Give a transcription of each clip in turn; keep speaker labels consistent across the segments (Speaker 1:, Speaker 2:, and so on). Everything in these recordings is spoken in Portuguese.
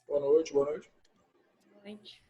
Speaker 1: Boa noite, boa noite.
Speaker 2: Boa noite.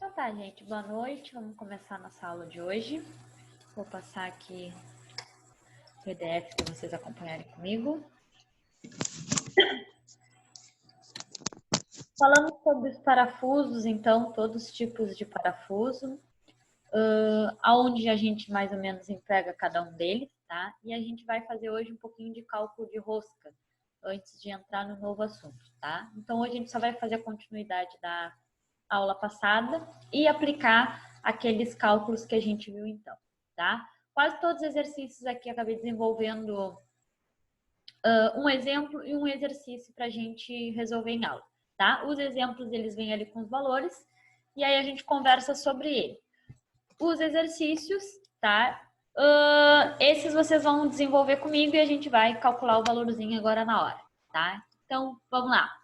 Speaker 2: Então tá, gente, boa noite. Vamos começar a nossa aula de hoje. Vou passar aqui o PDF para vocês acompanharem comigo. Falamos sobre os parafusos, então, todos os tipos de parafuso, aonde a gente mais ou menos emprega cada um deles, tá? E a gente vai fazer hoje um pouquinho de cálculo de rosca, antes de entrar no novo assunto, tá? Então, hoje a gente só vai fazer a continuidade da aula passada e aplicar aqueles cálculos que a gente viu então, tá? Quase todos os exercícios aqui eu acabei desenvolvendo um exemplo e um exercício para a gente resolver em aula, tá? Os exemplos, eles vêm ali com os valores e aí a gente conversa sobre ele. os exercícios, tá? Esses vocês vão desenvolver comigo e a gente vai calcular o valorzinho agora na hora, tá? Então, vamos lá.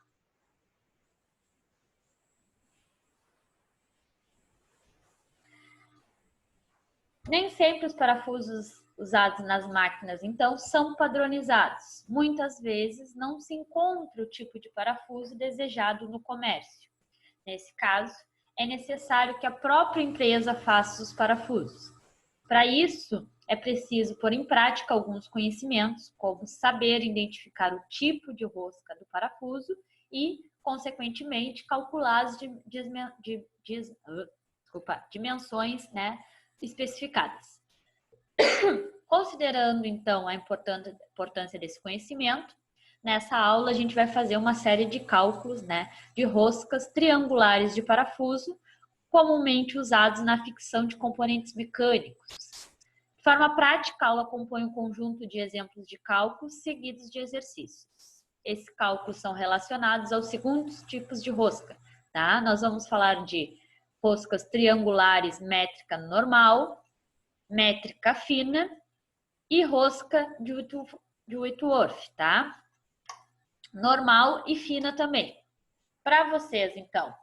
Speaker 2: Nem sempre os parafusos usados nas máquinas, então, são padronizados. Muitas vezes não se encontra o tipo de parafuso desejado no comércio. Nesse caso, é necessário que a própria empresa faça os parafusos. Para isso, é preciso pôr em prática alguns conhecimentos, como saber identificar o tipo de rosca do parafuso e, consequentemente, calcular as dimensões, né, especificadas. Considerando, então, a importância desse conhecimento, nessa aula a gente vai fazer uma série de cálculos, né, de roscas triangulares de parafuso, comumente usados na fixação de componentes mecânicos. De forma prática, a aula compõe um conjunto de exemplos de cálculos seguidos de exercícios. Esses cálculos são relacionados aos seguintes tipos de rosca, tá? Nós vamos falar de roscas triangulares métrica normal, métrica fina e rosca de Whitworth, tá? Normal e fina também. Para vocês, então,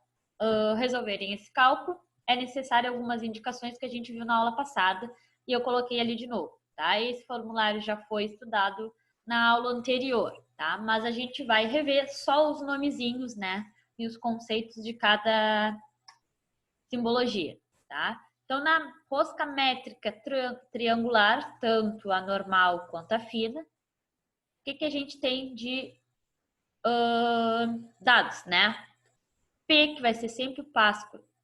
Speaker 2: resolverem esse cálculo, é necessário algumas indicações que a gente viu na aula passada e eu coloquei ali de novo, tá? Esse formulário já foi estudado na aula anterior, tá? Mas a gente vai rever só os nomezinhos, né? E os conceitos de cada simbologia, tá? Então, na rosca métrica triangular, tanto a normal quanto a fina, o que a gente tem de dados, né? P, que vai ser sempre o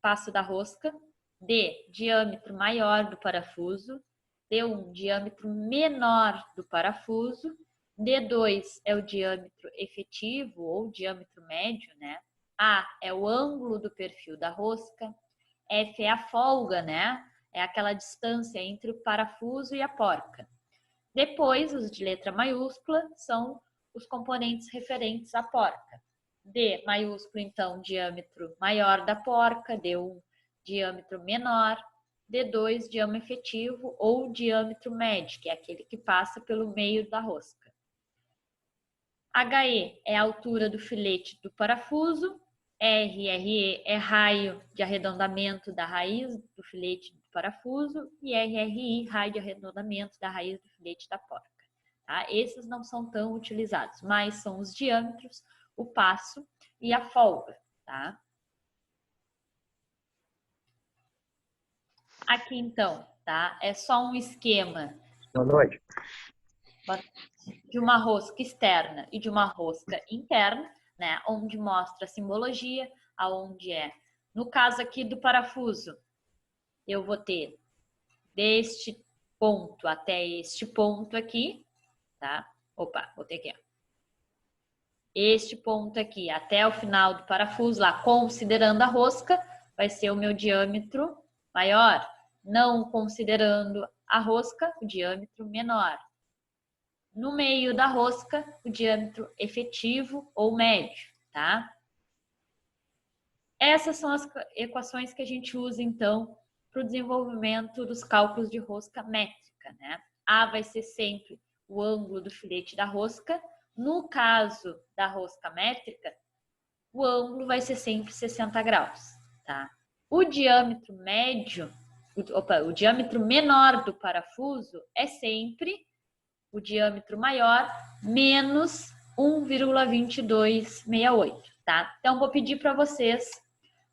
Speaker 2: passo da rosca. D, diâmetro maior do parafuso. D1, diâmetro menor do parafuso. D2 é o diâmetro efetivo ou diâmetro médio, né? A é o ângulo do perfil da rosca. F é a folga, né? É aquela distância entre o parafuso e a porca. Depois, os de letra maiúscula são os componentes referentes à porca. D maiúsculo, então, diâmetro maior da porca. D1, diâmetro menor. D2, diâmetro efetivo ou diâmetro médio, que é aquele que passa pelo meio da rosca. HE é a altura do filete do parafuso. RE é raio de arredondamento da raiz do filete do parafuso. E RRI, raio de arredondamento da raiz do filete da porca. Tá? Esses não são tão utilizados, mas são os diâmetros, o passo e a folga. Tá? Aqui, então, tá? É só um esquema.
Speaker 3: Boa noite.
Speaker 2: De uma rosca externa e de uma rosca interna, né? Onde mostra a simbologia, aonde é. No caso aqui do parafuso, eu vou ter deste ponto até este ponto aqui, tá? Opa, vou ter aqui, ó. Este ponto aqui até o final do parafuso, lá considerando a rosca, vai ser o meu diâmetro maior. Não considerando a rosca, o diâmetro menor. No meio da rosca, o diâmetro efetivo ou médio, tá? Essas são as equações que a gente usa, então, para o desenvolvimento dos cálculos de rosca métrica, né? A vai ser sempre o ângulo do filete da rosca. No caso da rosca métrica, o ângulo vai ser sempre 60 graus, tá? O diâmetro médio, o diâmetro menor do parafuso é sempre o diâmetro maior menos 1,2268, tá? Então, vou pedir para vocês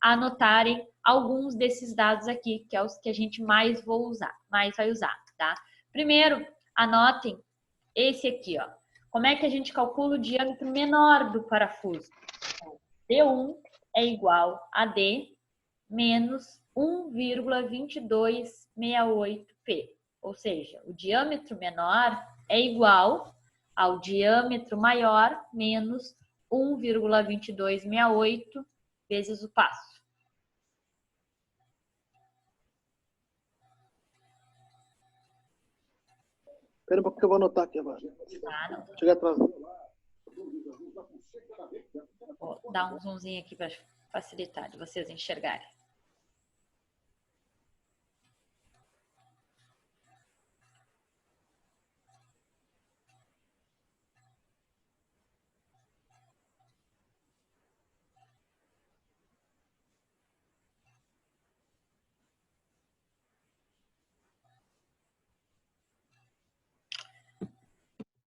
Speaker 2: anotarem alguns desses dados aqui, que é os que a gente mais vai usar, tá? Primeiro, anotem esse aqui, ó. Como é que a gente calcula o diâmetro menor do parafuso? D1 é igual a D menos 1,2268P. Ou seja, o diâmetro menor é igual ao diâmetro maior menos 1,2268 vezes o passo.
Speaker 3: Espera um pouco que eu vou anotar aqui agora.
Speaker 2: Tá, não.
Speaker 3: Cheguei atrasado.
Speaker 2: Vou dar um zoomzinho aqui para facilitar de vocês enxergarem.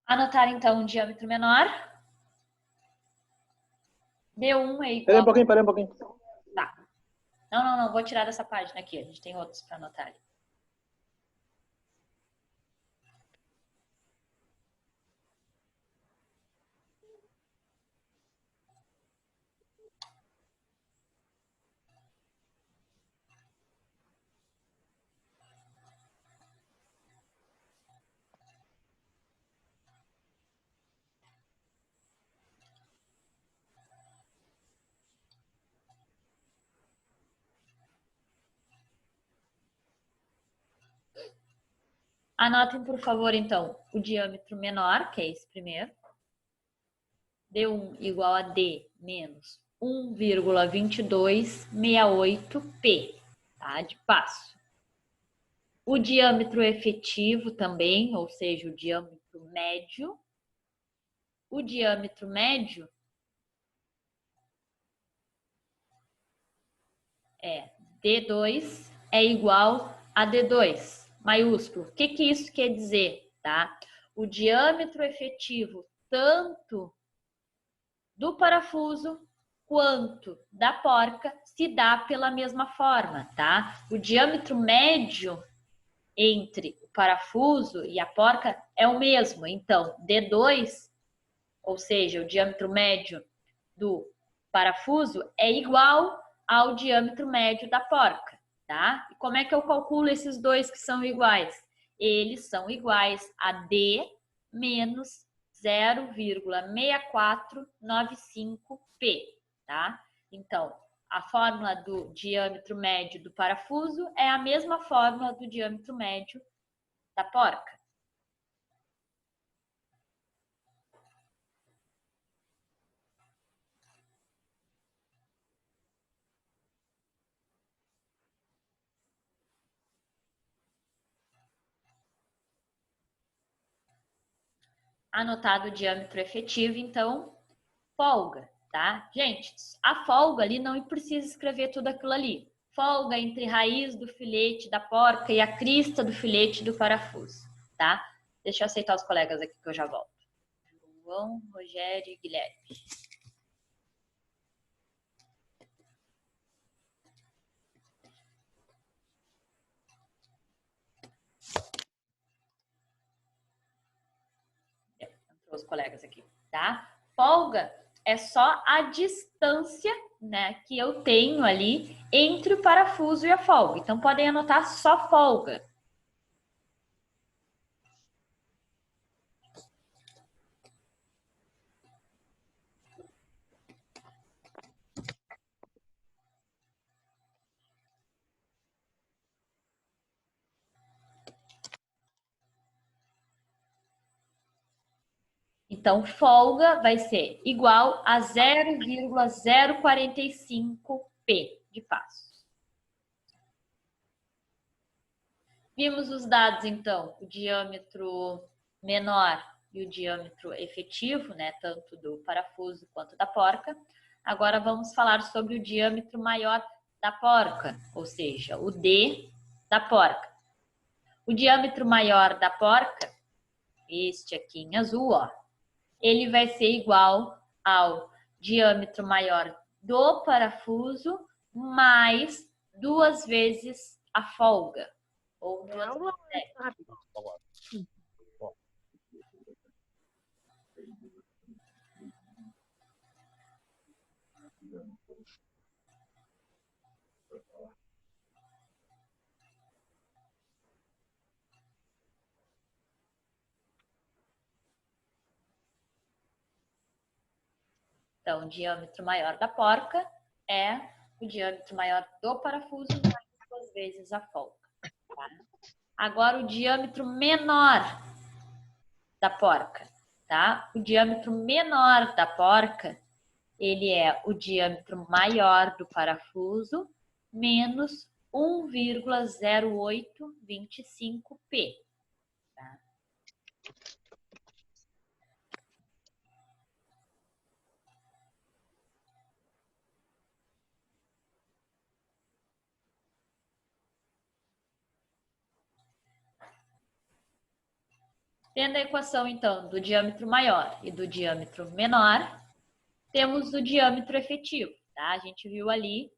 Speaker 2: Anotar, então, um diâmetro menor. D1 é
Speaker 3: Pera aí
Speaker 2: igual...
Speaker 3: um pouquinho.
Speaker 2: Tá. Não. Vou tirar dessa página aqui. A gente tem outros para anotar. Anotem, por favor, então, o diâmetro menor, que é esse primeiro. D1 igual a D menos 1,2268P, tá? De passo. O diâmetro efetivo também, ou seja, o diâmetro médio. O diâmetro médio é D2 é igual a D2, maiúsculo. O que isso quer dizer, tá? O diâmetro efetivo tanto do parafuso quanto da porca se dá pela mesma forma, tá? O diâmetro médio entre o parafuso e a porca é o mesmo. Então, D2, ou seja, o diâmetro médio do parafuso é igual ao diâmetro médio da porca, tá? E como é que eu calculo esses dois que são iguais? Eles são iguais a D menos 0,6495P, tá? Então, a fórmula do diâmetro médio do parafuso é a mesma fórmula do diâmetro médio da porca. Anotado o diâmetro efetivo, então, folga, tá? Gente, a folga ali não precisa escrever tudo aquilo ali. Folga entre raiz do filete da porca e a crista do filete do parafuso, tá? Deixa eu aceitar os colegas aqui que eu já volto. João, Rogério e Guilherme. Entrou os colegas aqui, tá? Folga é só a distância, né, que eu tenho ali entre o parafuso e a folga. Então, podem anotar só folga. Então, folga vai ser igual a 0,045P de passo. Vimos os dados, então, o diâmetro menor e o diâmetro efetivo, né, tanto do parafuso quanto da porca. Agora vamos falar sobre o diâmetro maior da porca, ou seja, o D da porca. O diâmetro maior da porca, este aqui em azul, ó, ele vai ser igual ao diâmetro maior do parafuso mais 2 vezes a folga. Ou 2 vezes 10. Então, o diâmetro maior da porca é o diâmetro maior do parafuso mais 2 vezes a folga. Tá? Agora, o diâmetro menor da porca, tá? O diâmetro menor da porca, ele é o diâmetro maior do parafuso menos 1,0825P. Tá? Tendo a equação, então, do diâmetro maior e do diâmetro menor, temos o diâmetro efetivo, tá? A gente viu ali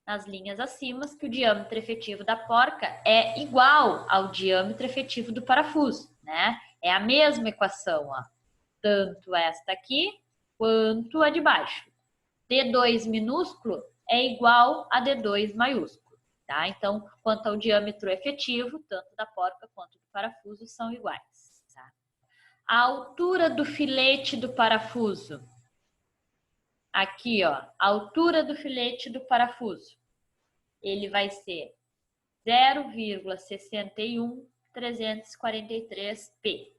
Speaker 2: nas linhas acima que o diâmetro efetivo da porca é igual ao diâmetro efetivo do parafuso, né? É a mesma equação, ó. Tanto esta aqui quanto a de baixo. D2 minúsculo é igual a D2 maiúsculo, tá? Então, quanto ao diâmetro efetivo, tanto da porca quanto do parafuso são iguais, tá? A altura do filete do parafuso. Aqui, ó, a altura do filete do parafuso. Ele vai ser 0,61343 P.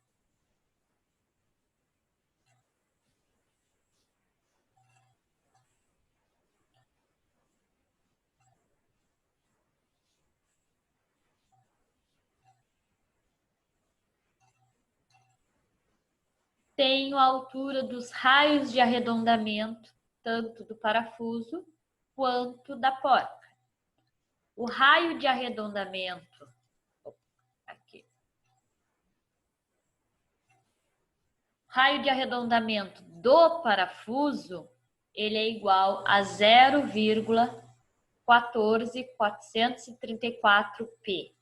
Speaker 2: Tenho a altura dos raios de arredondamento, tanto do parafuso quanto da porca. O raio de arredondamento, aqui. Raio de arredondamento do parafuso, ele é igual a 0,14434 P.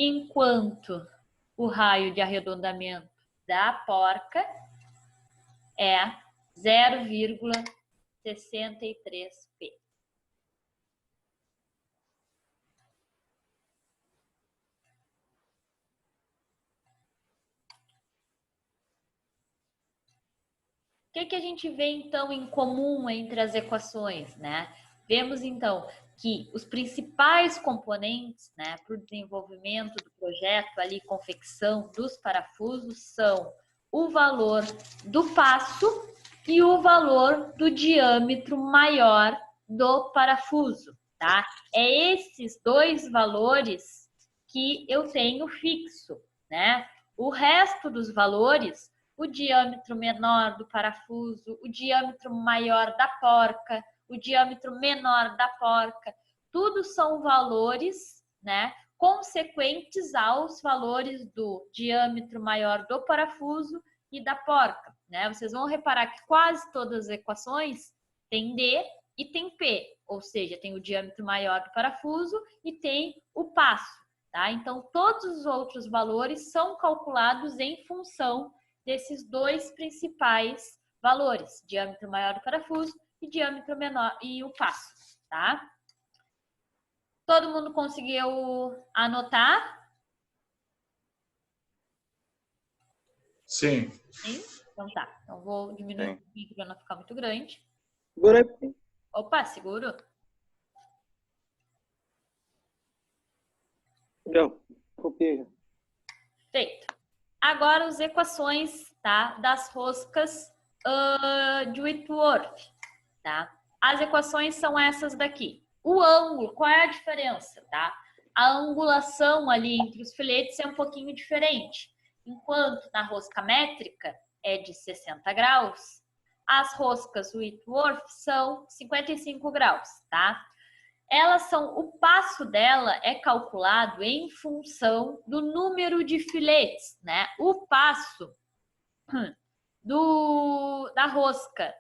Speaker 2: Enquanto o raio de arredondamento da porca é 0,63 P. O que a gente vê, então, em comum entre as equações, né? Vemos, então, que os principais componentes, né, para o desenvolvimento do projeto, ali, confecção dos parafusos, são o valor do passo e o valor do diâmetro maior do parafuso, tá? É esses dois valores que eu tenho fixo, né? O resto dos valores, o diâmetro menor do parafuso, o diâmetro maior da porca, o diâmetro menor da porca, tudo são valores, né, consequentes aos valores do diâmetro maior do parafuso e da porca, né? Vocês vão reparar que quase todas as equações têm D e tem P, ou seja, tem o diâmetro maior do parafuso e tem o passo, tá? Então, todos os outros valores são calculados em função desses dois principais valores, diâmetro maior do parafuso e diâmetro menor e o passo, tá? Todo mundo conseguiu anotar?
Speaker 1: Sim.
Speaker 2: Sim? Então tá. Então vou diminuir um pouquinho para não ficar muito grande.
Speaker 3: Agora
Speaker 2: Opa, seguro?
Speaker 3: já, copiei.
Speaker 2: Feito. Agora as equações, tá, das roscas de Whitworth, tá? As equações são essas daqui. O ângulo, qual é a diferença, tá? A angulação ali entre os filetes é um pouquinho diferente. Enquanto na rosca métrica é de 60 graus, as roscas Whitworth são 55 graus, tá? Elas são, o passo dela é calculado em função do número de filetes, né? O passo da rosca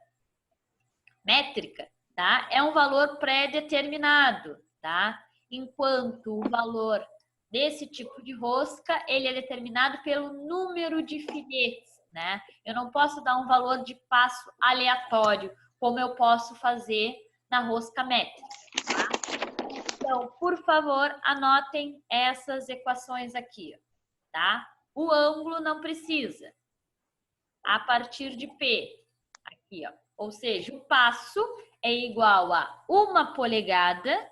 Speaker 2: métrica, tá? É um valor pré-determinado, tá? Enquanto o valor desse tipo de rosca, ele é determinado pelo número de filetes, né? Eu não posso dar um valor de passo aleatório, como eu posso fazer na rosca métrica, tá? Então, por favor, anotem essas equações aqui, tá? O ângulo não precisa. A partir de P, aqui, ó. Ou seja, o passo é igual a 1 polegada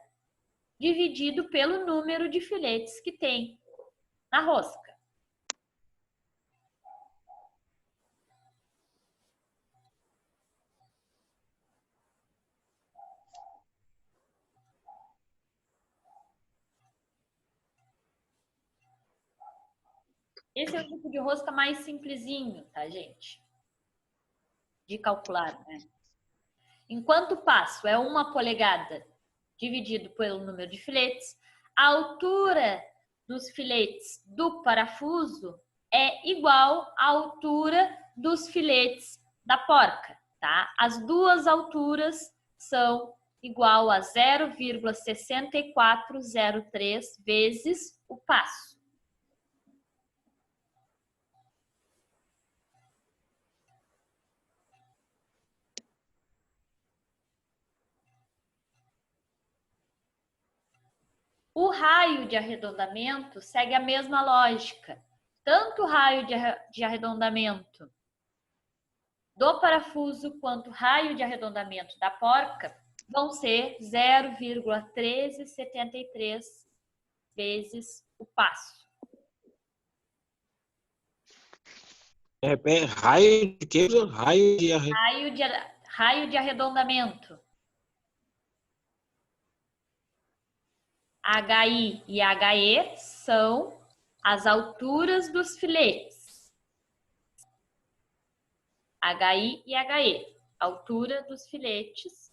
Speaker 2: dividido pelo número de filetes que tem na rosca. Esse é o tipo de rosca mais simplesinho, tá, gente? De calcular, né? Enquanto o passo é 1 polegada dividido pelo número de filetes, a altura dos filetes do parafuso é igual à altura dos filetes da porca, tá? As duas alturas são igual a 0,6403 vezes o passo. O raio de arredondamento segue a mesma lógica. Tanto o raio de arredondamento do parafuso quanto o raio de arredondamento da porca vão ser 0,1373 vezes o passo.
Speaker 4: Raio de quê?
Speaker 2: Raio de arredondamento. HI e HE são as alturas dos filetes. HI e HE, altura dos filetes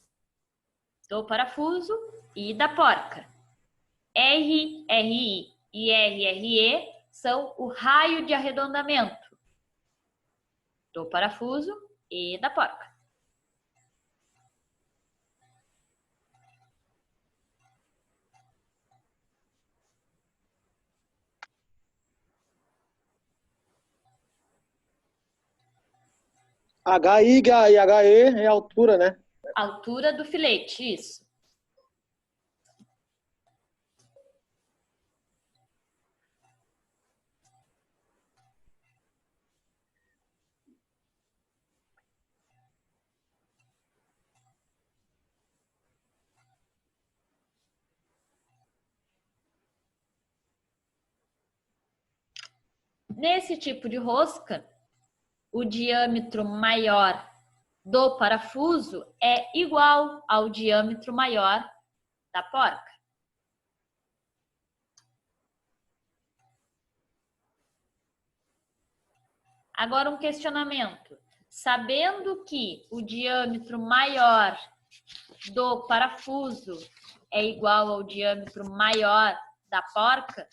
Speaker 2: do parafuso e da porca. RI e RRE são o raio de arredondamento do parafuso e da porca.
Speaker 3: HI e HE é a altura, né?
Speaker 2: Altura do filete, isso. Nesse tipo de rosca, o diâmetro maior do parafuso é igual ao diâmetro maior da porca. Agora um questionamento. Sabendo que o diâmetro maior do parafuso é igual ao diâmetro maior da porca,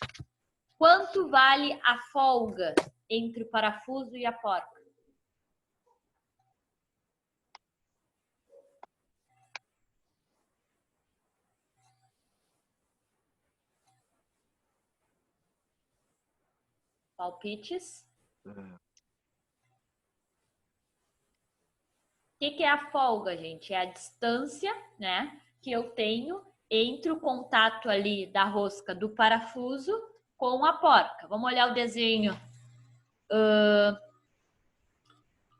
Speaker 2: quanto vale a folga entre o parafuso e a porca? Palpites? O que é a folga, gente? É a distância, né, que eu tenho entre o contato ali da rosca do parafuso com a porca. Vamos olhar o desenho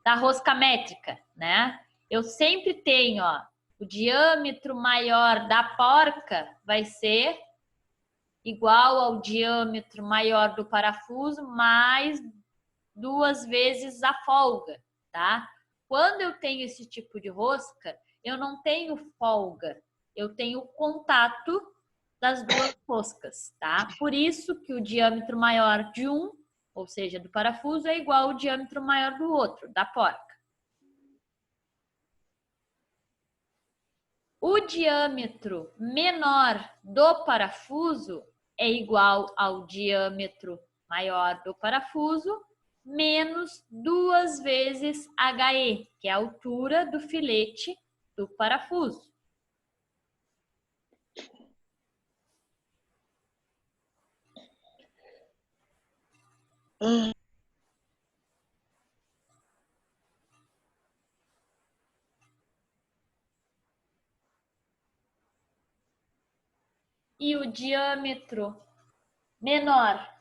Speaker 2: da rosca métrica, né? Eu sempre tenho, ó, o diâmetro maior da porca vai ser igual ao diâmetro maior do parafuso mais 2 vezes a folga, tá? Quando eu tenho esse tipo de rosca, eu não tenho folga, eu tenho contato das duas roscas, tá? Por isso que o diâmetro maior de um, ou seja, do parafuso, é igual ao diâmetro maior do outro, da porca. O diâmetro menor do parafuso é igual ao diâmetro maior do parafuso menos 2 vezes HE, que é a altura do filete do parafuso. E o diâmetro menor,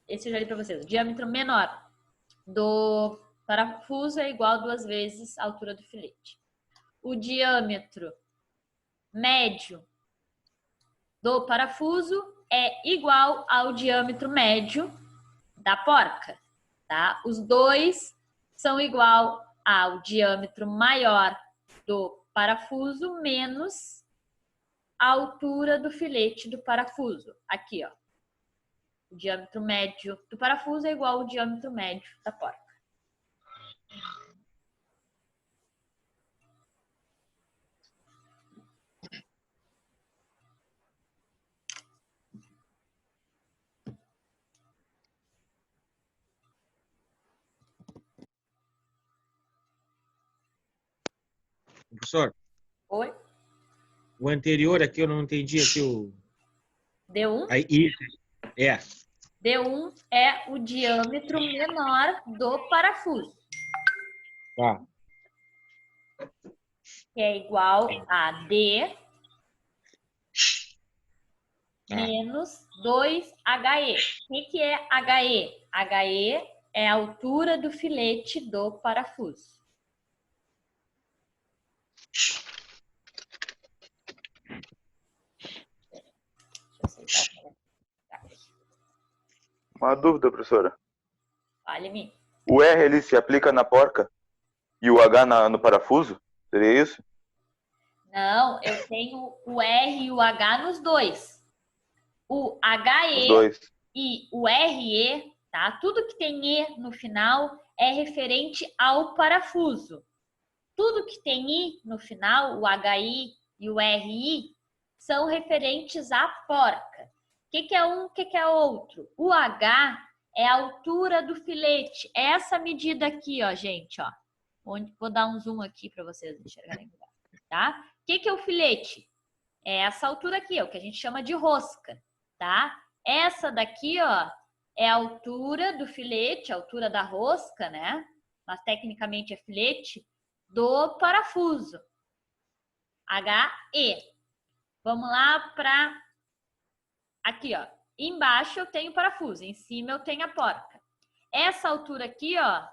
Speaker 2: esse eu já li para vocês, o diâmetro menor do parafuso é igual a 2 vezes a altura do filete. O diâmetro médio do parafuso é igual ao diâmetro médio da porca, tá? Os dois são igual ao diâmetro maior do parafuso menos a altura do filete do parafuso. Aqui, ó. O diâmetro médio do parafuso é igual ao diâmetro médio da porca.
Speaker 4: Professor,
Speaker 2: Oi?
Speaker 4: o anterior aqui eu não entendi aqui o...
Speaker 2: D1?
Speaker 4: Aí, isso. É.
Speaker 2: D1 é o diâmetro menor do parafuso,
Speaker 4: Tá.
Speaker 2: que é igual a D
Speaker 4: Tá.
Speaker 2: menos 2HE. O que é HE? HE é a altura do filete do parafuso. Deixa eu aceitar.
Speaker 5: Uma dúvida, professora.
Speaker 2: Fale-me.
Speaker 5: O R ele se aplica na porca e o H no parafuso? Seria isso?
Speaker 2: Não, eu tenho o R e o H nos dois. O
Speaker 5: Os
Speaker 2: HE
Speaker 5: dois.
Speaker 2: e o RE, tá? Tudo que tem E no final é referente ao parafuso. Tudo que tem I no final, o HI e o RI, são referentes à porca. O que é um, o que é outro? O H é a altura do filete. É essa medida aqui, ó, gente, ó. Vou dar um zoom aqui para vocês enxergarem melhor, tá? O que é o filete? É essa altura aqui, ó, que a gente chama de rosca, tá? Essa daqui, ó, é a altura do filete, a altura da rosca, né? Mas tecnicamente é filete do parafuso. HE. Vamos lá para aqui, ó. Embaixo eu tenho o parafuso, em cima eu tenho a porca. Essa altura aqui, ó,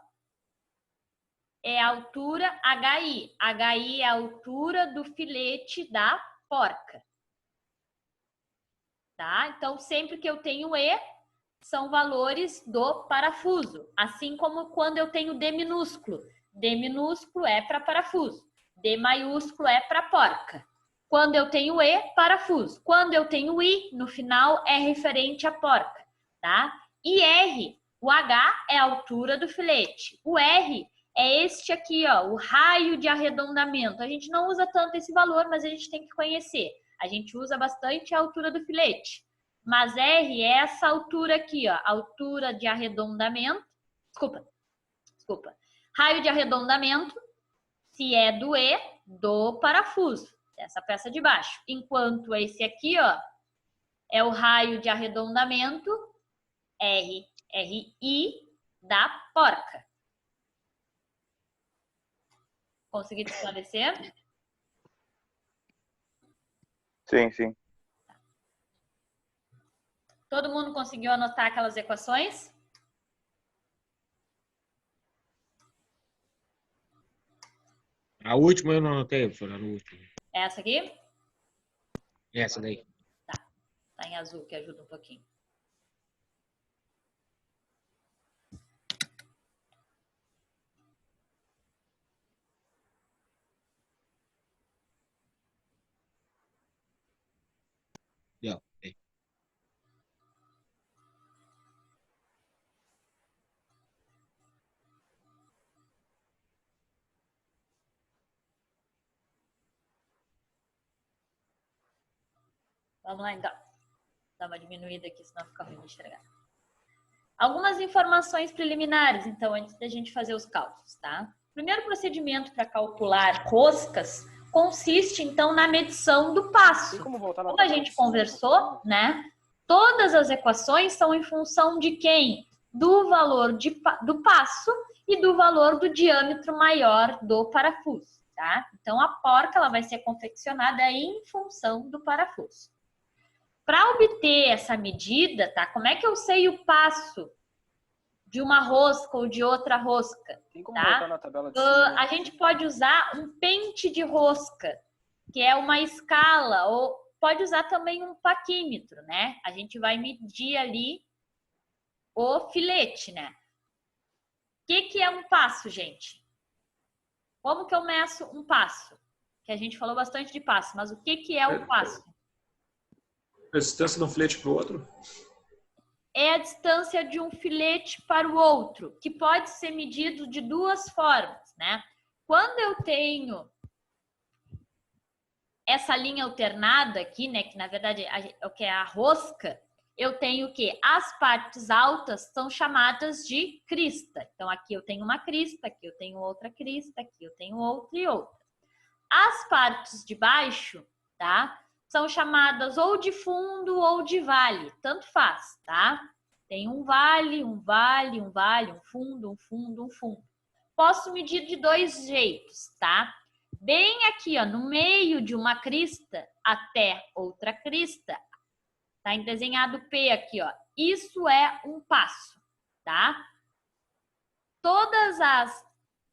Speaker 2: é a altura HI. HI é a altura do filete da porca. Tá? Então, sempre que eu tenho E, são valores do parafuso. Assim como quando eu tenho D minúsculo. D minúsculo é para parafuso. D maiúsculo é para porca. Quando eu tenho E, parafuso. Quando eu tenho I, no final, é referente à porca. Tá? E R, o H é a altura do filete. O R é este aqui, ó, o raio de arredondamento. A gente não usa tanto esse valor, mas a gente tem que conhecer. A gente usa bastante a altura do filete. Mas R é essa altura aqui, ó, altura de arredondamento. Desculpa. Raio de arredondamento, se é do E, do parafuso, essa peça de baixo. Enquanto esse aqui, ó, é o raio de arredondamento, RI, da porca. Consegui te esclarecer?
Speaker 5: Sim, sim.
Speaker 2: Todo mundo conseguiu anotar aquelas equações?
Speaker 4: A última eu não anotei, professor, a última.
Speaker 2: Essa aqui?
Speaker 4: Essa daí.
Speaker 2: Tá em azul, que ajuda um pouquinho.
Speaker 4: Deu. Aí.
Speaker 2: Vamos lá, então. Dá uma diminuída aqui, senão fica ruim de enxergar. Algumas informações preliminares, então, antes da gente fazer os cálculos, tá? O primeiro procedimento para calcular roscas consiste, então, na medição do passo. Como a gente conversou, né? Todas as equações são em função de quem? Do valor do passo e do valor do diâmetro maior do parafuso, tá? Então, a porca ela vai ser confeccionada em função do parafuso. Para obter essa medida, tá? Como é que eu sei o passo de uma rosca ou de outra rosca?
Speaker 6: Tem como
Speaker 2: tá?
Speaker 6: voltar na tabela de cima?
Speaker 2: A gente pode usar um pente de rosca, que é uma escala, ou pode usar também um paquímetro, né? A gente vai medir ali o filete, né? O que é um passo, gente? Como que eu meço um passo? Que a gente falou bastante de passo, mas o que é um passo?
Speaker 1: A distância de um filete para o outro?
Speaker 2: é a distância de um filete para o outro, que pode ser medido de duas formas, né? Quando eu tenho essa linha alternada aqui, né, que na verdade é o que é a rosca, eu tenho que as partes altas são chamadas de crista. Então aqui eu tenho uma crista, aqui eu tenho outra crista, aqui eu tenho outra e outra. As partes de baixo, tá? São chamadas ou de fundo ou de vale, tanto faz, tá? Tem um vale, um vale, um vale, um fundo, um fundo, um fundo. Posso medir de dois jeitos, tá? Bem aqui, ó, no meio de uma crista até outra crista, tá desenhado P aqui, ó. Isso é um passo, tá? Todas as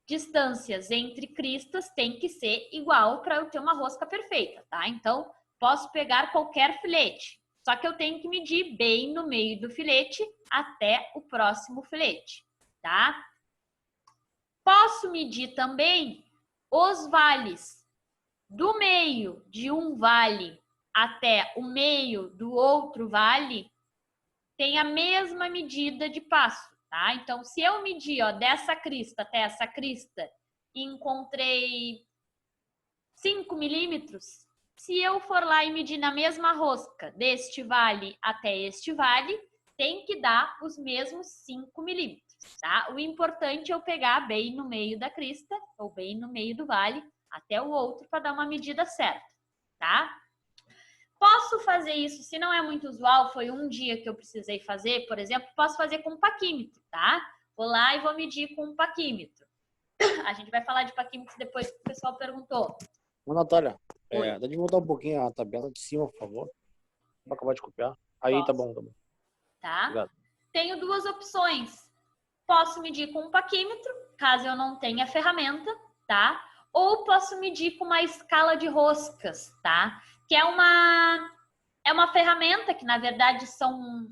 Speaker 2: distâncias entre cristas têm que ser igual para eu ter uma rosca perfeita, tá? Então, posso pegar qualquer filete, só que eu tenho que medir bem no meio do filete até o próximo filete, tá? Posso medir também os vales do meio de um vale até o meio do outro vale, tem a mesma medida de passo, tá? Então, se eu medir, ó, dessa crista até essa crista e encontrei 5 milímetros, se eu for lá e medir na mesma rosca deste vale até este vale, tem que dar os mesmos 5 milímetros, tá? O importante é eu pegar bem no meio da crista ou bem no meio do vale até o outro para dar uma medida certa, tá? Posso fazer isso, se não é muito usual, foi um dia que eu precisei fazer, por exemplo, posso fazer com um paquímetro, tá? Vou lá e vou medir com um paquímetro. A gente vai falar de paquímetro depois que o pessoal perguntou.
Speaker 3: Ô, Natália,
Speaker 2: Oi.
Speaker 3: dá de voltar um pouquinho a tabela de cima, por favor. Vou acabar de copiar. Aí,
Speaker 2: Posso.
Speaker 3: tá bom, tá bom.
Speaker 2: Tá?
Speaker 3: Obrigado.
Speaker 2: Tenho duas opções. Posso medir com um paquímetro, caso eu não tenha ferramenta, tá? Ou posso medir com uma escala de roscas, tá? Que é uma ferramenta que, na verdade, são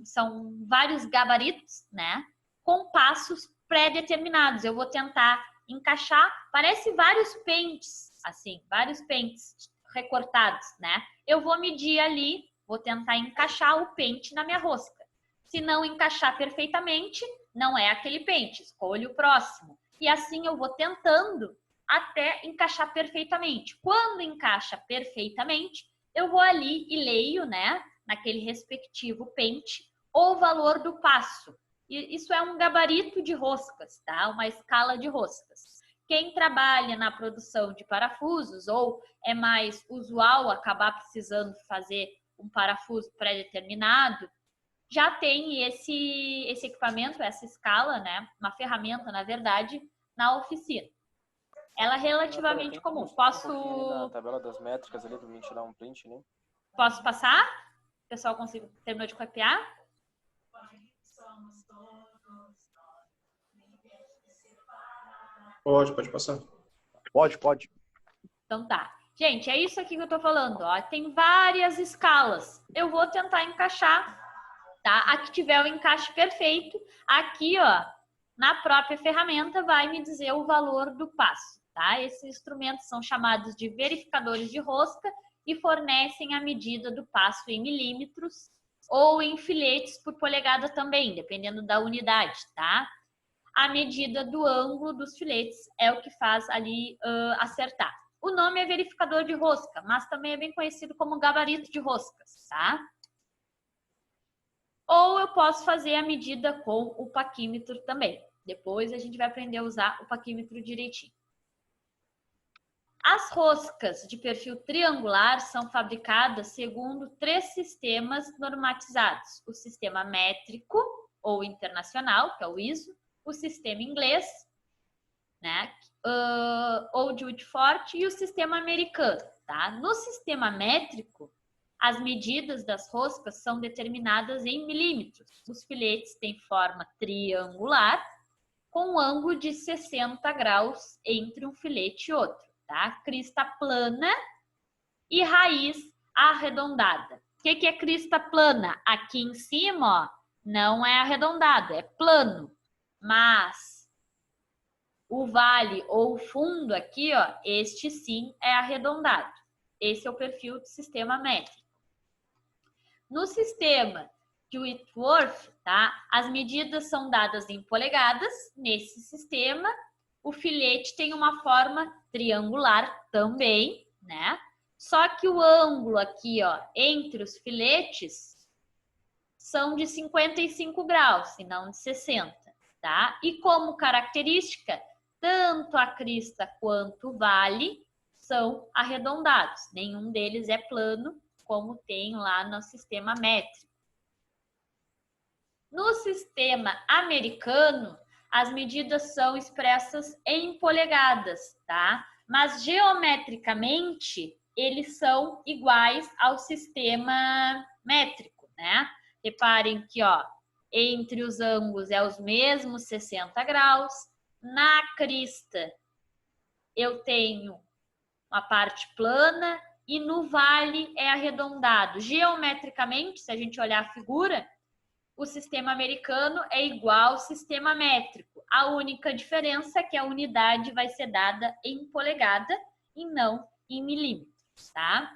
Speaker 2: vários gabaritos, né? Com passos pré-determinados. Eu vou tentar encaixar, parece vários pentes, assim, vários pentes recortados, né? Eu vou medir ali, vou tentar encaixar o pente na minha rosca. Se não encaixar perfeitamente, não é aquele pente, escolho o próximo. E assim eu vou tentando até encaixar perfeitamente. Quando encaixa perfeitamente, eu vou ali e leio, né, naquele respectivo pente, o valor do passo. E isso é um gabarito de roscas, tá? Uma escala de roscas. Quem trabalha na produção de parafusos ou é mais usual acabar precisando fazer um parafuso pré-determinado, já tem esse equipamento, essa escala, né? Uma ferramenta, na verdade, na oficina. Ela é relativamente comum. Posso...
Speaker 6: Na tabela das métricas ali, pra mim tirar um print, né?
Speaker 2: Posso passar? O pessoal terminou de copiar?
Speaker 1: Pode passar.
Speaker 3: Pode.
Speaker 2: Então tá. Gente, é isso aqui que eu tô falando, ó. Tem várias escalas. Eu vou tentar encaixar, tá? A que tiver o encaixe perfeito, aqui, ó, na própria ferramenta vai me dizer o valor do passo, tá? Esses instrumentos são chamados de verificadores de rosca e fornecem a medida do passo em milímetros ou em filetes por polegada também, dependendo da unidade, tá? A medida do ângulo dos filetes é o que faz ali acertar. O nome é verificador de rosca, mas também é bem conhecido como gabarito de roscas, tá? Ou eu posso fazer a medida com o paquímetro também. Depois a gente vai aprender a usar o paquímetro direitinho. As roscas de perfil triangular são fabricadas segundo 3 sistemas normatizados. O sistema métrico ou internacional, que é o ISO, o sistema inglês, né, ou de Whitford, e o sistema americano, tá? No sistema métrico, as medidas das roscas são determinadas em milímetros. Os filetes têm forma triangular, com um ângulo de 60 graus entre um filete e outro, tá? Crista plana e raiz arredondada. O que é crista plana? Aqui em cima, ó, não é arredondado, é plano. Mas o vale ou o fundo aqui, ó, este sim é arredondado. Esse é o perfil do sistema métrico. No sistema de Whitworth, tá? As medidas são dadas em polegadas nesse sistema. O filete tem uma forma triangular também, né? Só que o ângulo aqui, ó, entre os filetes são de 55 graus e não de 60, tá? E como característica, tanto a crista quanto o vale são arredondados. Nenhum deles é plano, como tem lá no sistema métrico. No sistema americano, as medidas são expressas em polegadas, tá? Mas geometricamente, eles são iguais ao sistema métrico, né? Reparem que, ó, entre os ângulos é os mesmos 60 graus. Na crista, eu tenho uma parte plana e no vale é arredondado. Geometricamente, se a gente olhar a figura, o sistema americano é igual ao sistema métrico. A única diferença é que a unidade vai ser dada em polegada e não em milímetros, tá?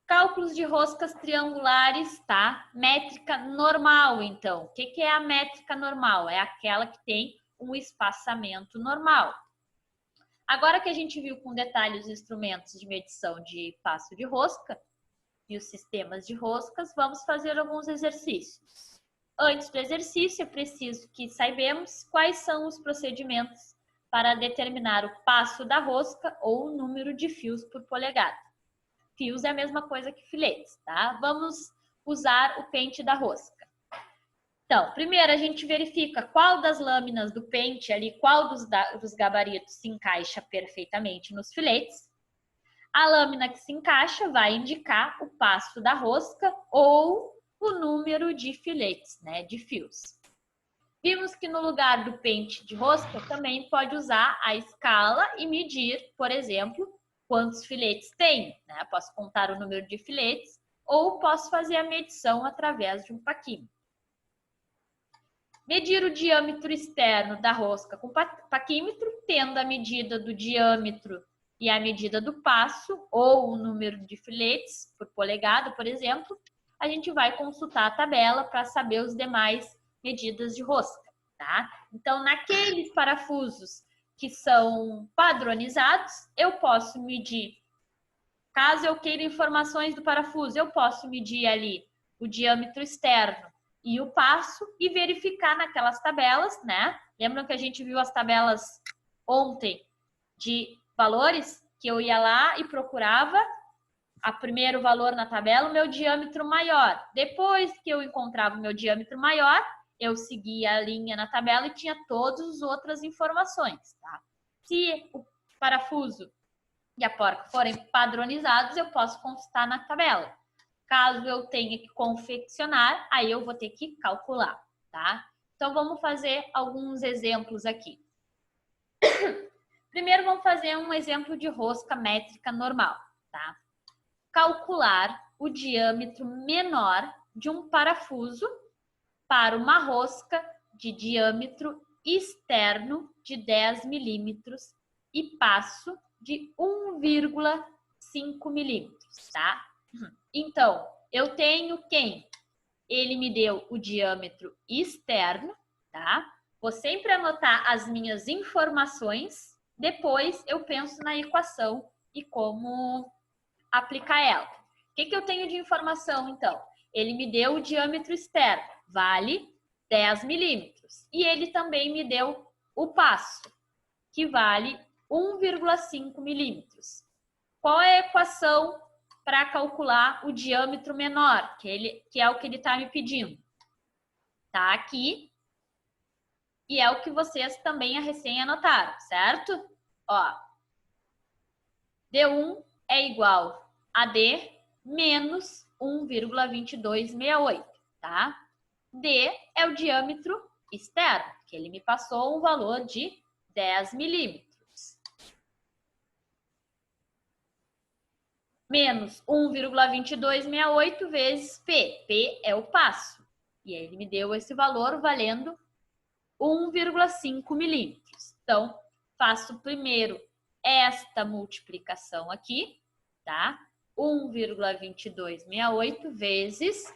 Speaker 2: Cálculos de roscas triangulares, tá? Métrica normal, então. O que é a métrica normal? É aquela que tem um espaçamento normal. Agora que a gente viu com detalhes os instrumentos de medição de passo de rosca e os sistemas de roscas, vamos fazer alguns exercícios. Antes do exercício, é preciso que saibamos quais são os procedimentos para determinar o passo da rosca ou o número de fios por polegada. Fios é a mesma coisa que filetes, tá? Vamos usar o pente da rosca. Então, primeiro a gente verifica qual das lâminas do pente ali, qual dos gabaritos se encaixa perfeitamente nos filetes. A lâmina que se encaixa vai indicar o passo da rosca ou o número de filetes, né, de fios. Vimos que no lugar do pente de rosca também pode usar a escala e medir, por exemplo, quantos filetes tem, né? Posso contar o número de filetes ou posso fazer a medição através de um paquímetro. Medir o diâmetro externo da rosca com paquímetro, tendo a medida do diâmetro e a medida do passo ou o número de filetes por polegada, por exemplo, a gente vai consultar a tabela para saber os demais medidas de rosca, tá? Então, naqueles parafusos que são padronizados, eu posso medir, caso eu queira informações do parafuso, eu posso medir ali o diâmetro externo e o passo e verificar naquelas tabelas, né? Lembram que a gente viu as tabelas ontem de valores? Que eu ia lá e procurava o primeiro valor na tabela, o meu diâmetro maior. Depois que eu encontrava o meu diâmetro maior, eu seguia a linha na tabela e tinha todas as outras informações, tá? Se o parafuso e a porca forem padronizados, eu posso consultar na tabela. Caso eu tenha que confeccionar, aí eu vou ter que calcular, tá? Então, vamos fazer alguns exemplos aqui. Primeiro, vamos fazer um exemplo de rosca métrica normal, tá? Calcular o diâmetro menor de um parafuso para uma rosca de diâmetro externo de 10 milímetros e passo de 1,5 milímetros, tá? Então, eu tenho quem? Ele me deu o diâmetro externo, tá? Vou sempre anotar as minhas informações, depois eu penso na equação e como aplicar ela. O que eu tenho de informação, então? Ele me deu o diâmetro externo, vale 10 milímetros. E ele também me deu o passo, que vale 1,5 milímetros. Qual é a equação para calcular o diâmetro menor, que é o que ele está me pedindo? Tá aqui. E é o que vocês também recém anotaram, certo? Ó, D1 é igual a D menos 1,2268, tá? D é o diâmetro externo, que ele me passou um valor de 10 milímetros. Menos 1,2268 vezes P. P é o passo. E aí ele me deu esse valor valendo 1,5 milímetros. Então, faço primeiro esta multiplicação aqui, tá? 1,2268 vezes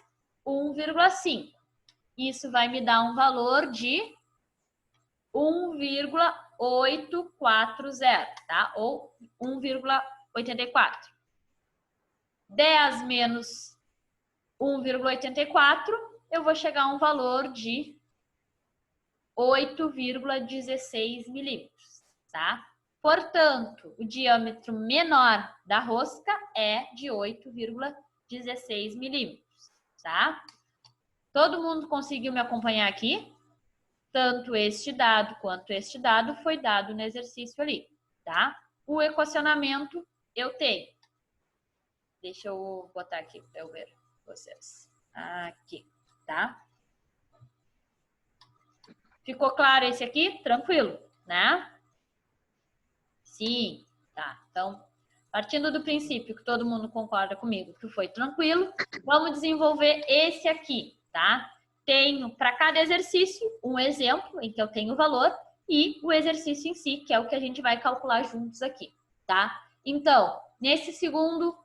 Speaker 2: 1,5. Isso vai me dar um valor de 1,840, tá? Ou 1,84. 10 menos 1,84, eu vou chegar a um valor de 8,16 milímetros, tá? Portanto, o diâmetro menor da rosca é de 8,16 milímetros, tá? Todo mundo conseguiu me acompanhar aqui? Tanto este dado quanto este dado foi dado no exercício ali, tá? O equacionamento eu tenho. Deixa eu botar aqui para eu ver vocês. Aqui, tá? Ficou claro esse aqui? Tranquilo, né? Sim, tá. Então, partindo do princípio que todo mundo concorda comigo que foi tranquilo, vamos desenvolver esse aqui, tá? Tenho para cada exercício um exemplo em que eu tenho o valor e o exercício em si, que é o que a gente vai calcular juntos aqui, tá? Então, nesse segundo,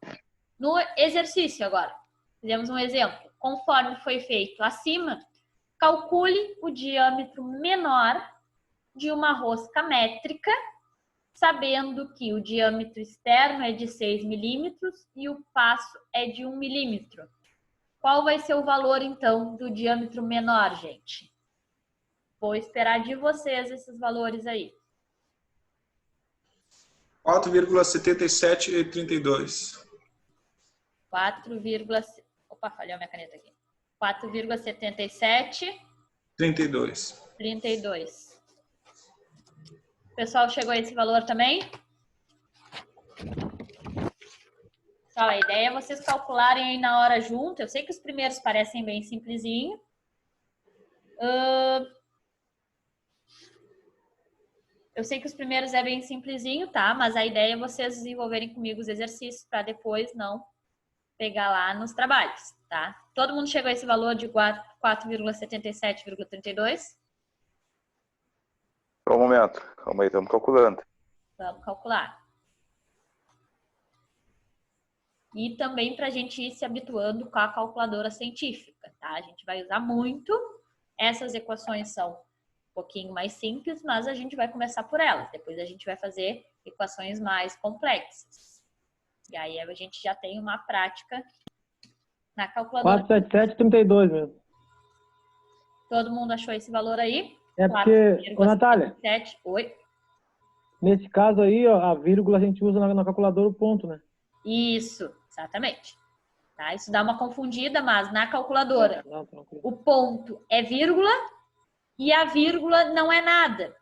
Speaker 2: no exercício agora, fizemos um exemplo. Conforme foi feito acima, calcule o diâmetro menor de uma rosca métrica, sabendo que o diâmetro externo é de 6 milímetros e o passo é de 1 milímetro. Qual vai ser o valor, então, do diâmetro menor, gente? Vou esperar de vocês esses valores aí.
Speaker 1: 4,7732.
Speaker 2: 4, opa, falhou minha caneta aqui. 4,77
Speaker 1: 32.
Speaker 2: 32. O pessoal chegou a esse valor também? Pessoal, a ideia é vocês calcularem aí na hora junto. Eu sei que os primeiros parecem bem simplesinho. Eu sei que os primeiros é bem simplesinho, tá? Mas a ideia é vocês desenvolverem comigo os exercícios para depois não pegar lá nos trabalhos, tá? Todo mundo chegou a esse valor de 4,77,32?
Speaker 5: Só um momento. Calma aí, estamos calculando.
Speaker 2: Vamos calcular. E também para a gente ir se habituando com a calculadora científica, tá? A gente vai usar muito. Essas equações são um pouquinho mais simples, mas a gente vai começar por elas. Depois a gente vai fazer equações mais complexas. E aí a gente já tem uma prática na calculadora.
Speaker 7: 477,32 mesmo.
Speaker 2: Todo mundo achou esse valor aí?
Speaker 7: É porque, ô Natália,
Speaker 2: 7, 8.
Speaker 7: Nesse caso aí, ó, a vírgula a gente usa na calculadora o ponto, né?
Speaker 2: Isso, exatamente. Tá? Isso dá uma confundida, mas na calculadora
Speaker 7: Não, tranquilo.
Speaker 2: o ponto é vírgula e a vírgula não é nada.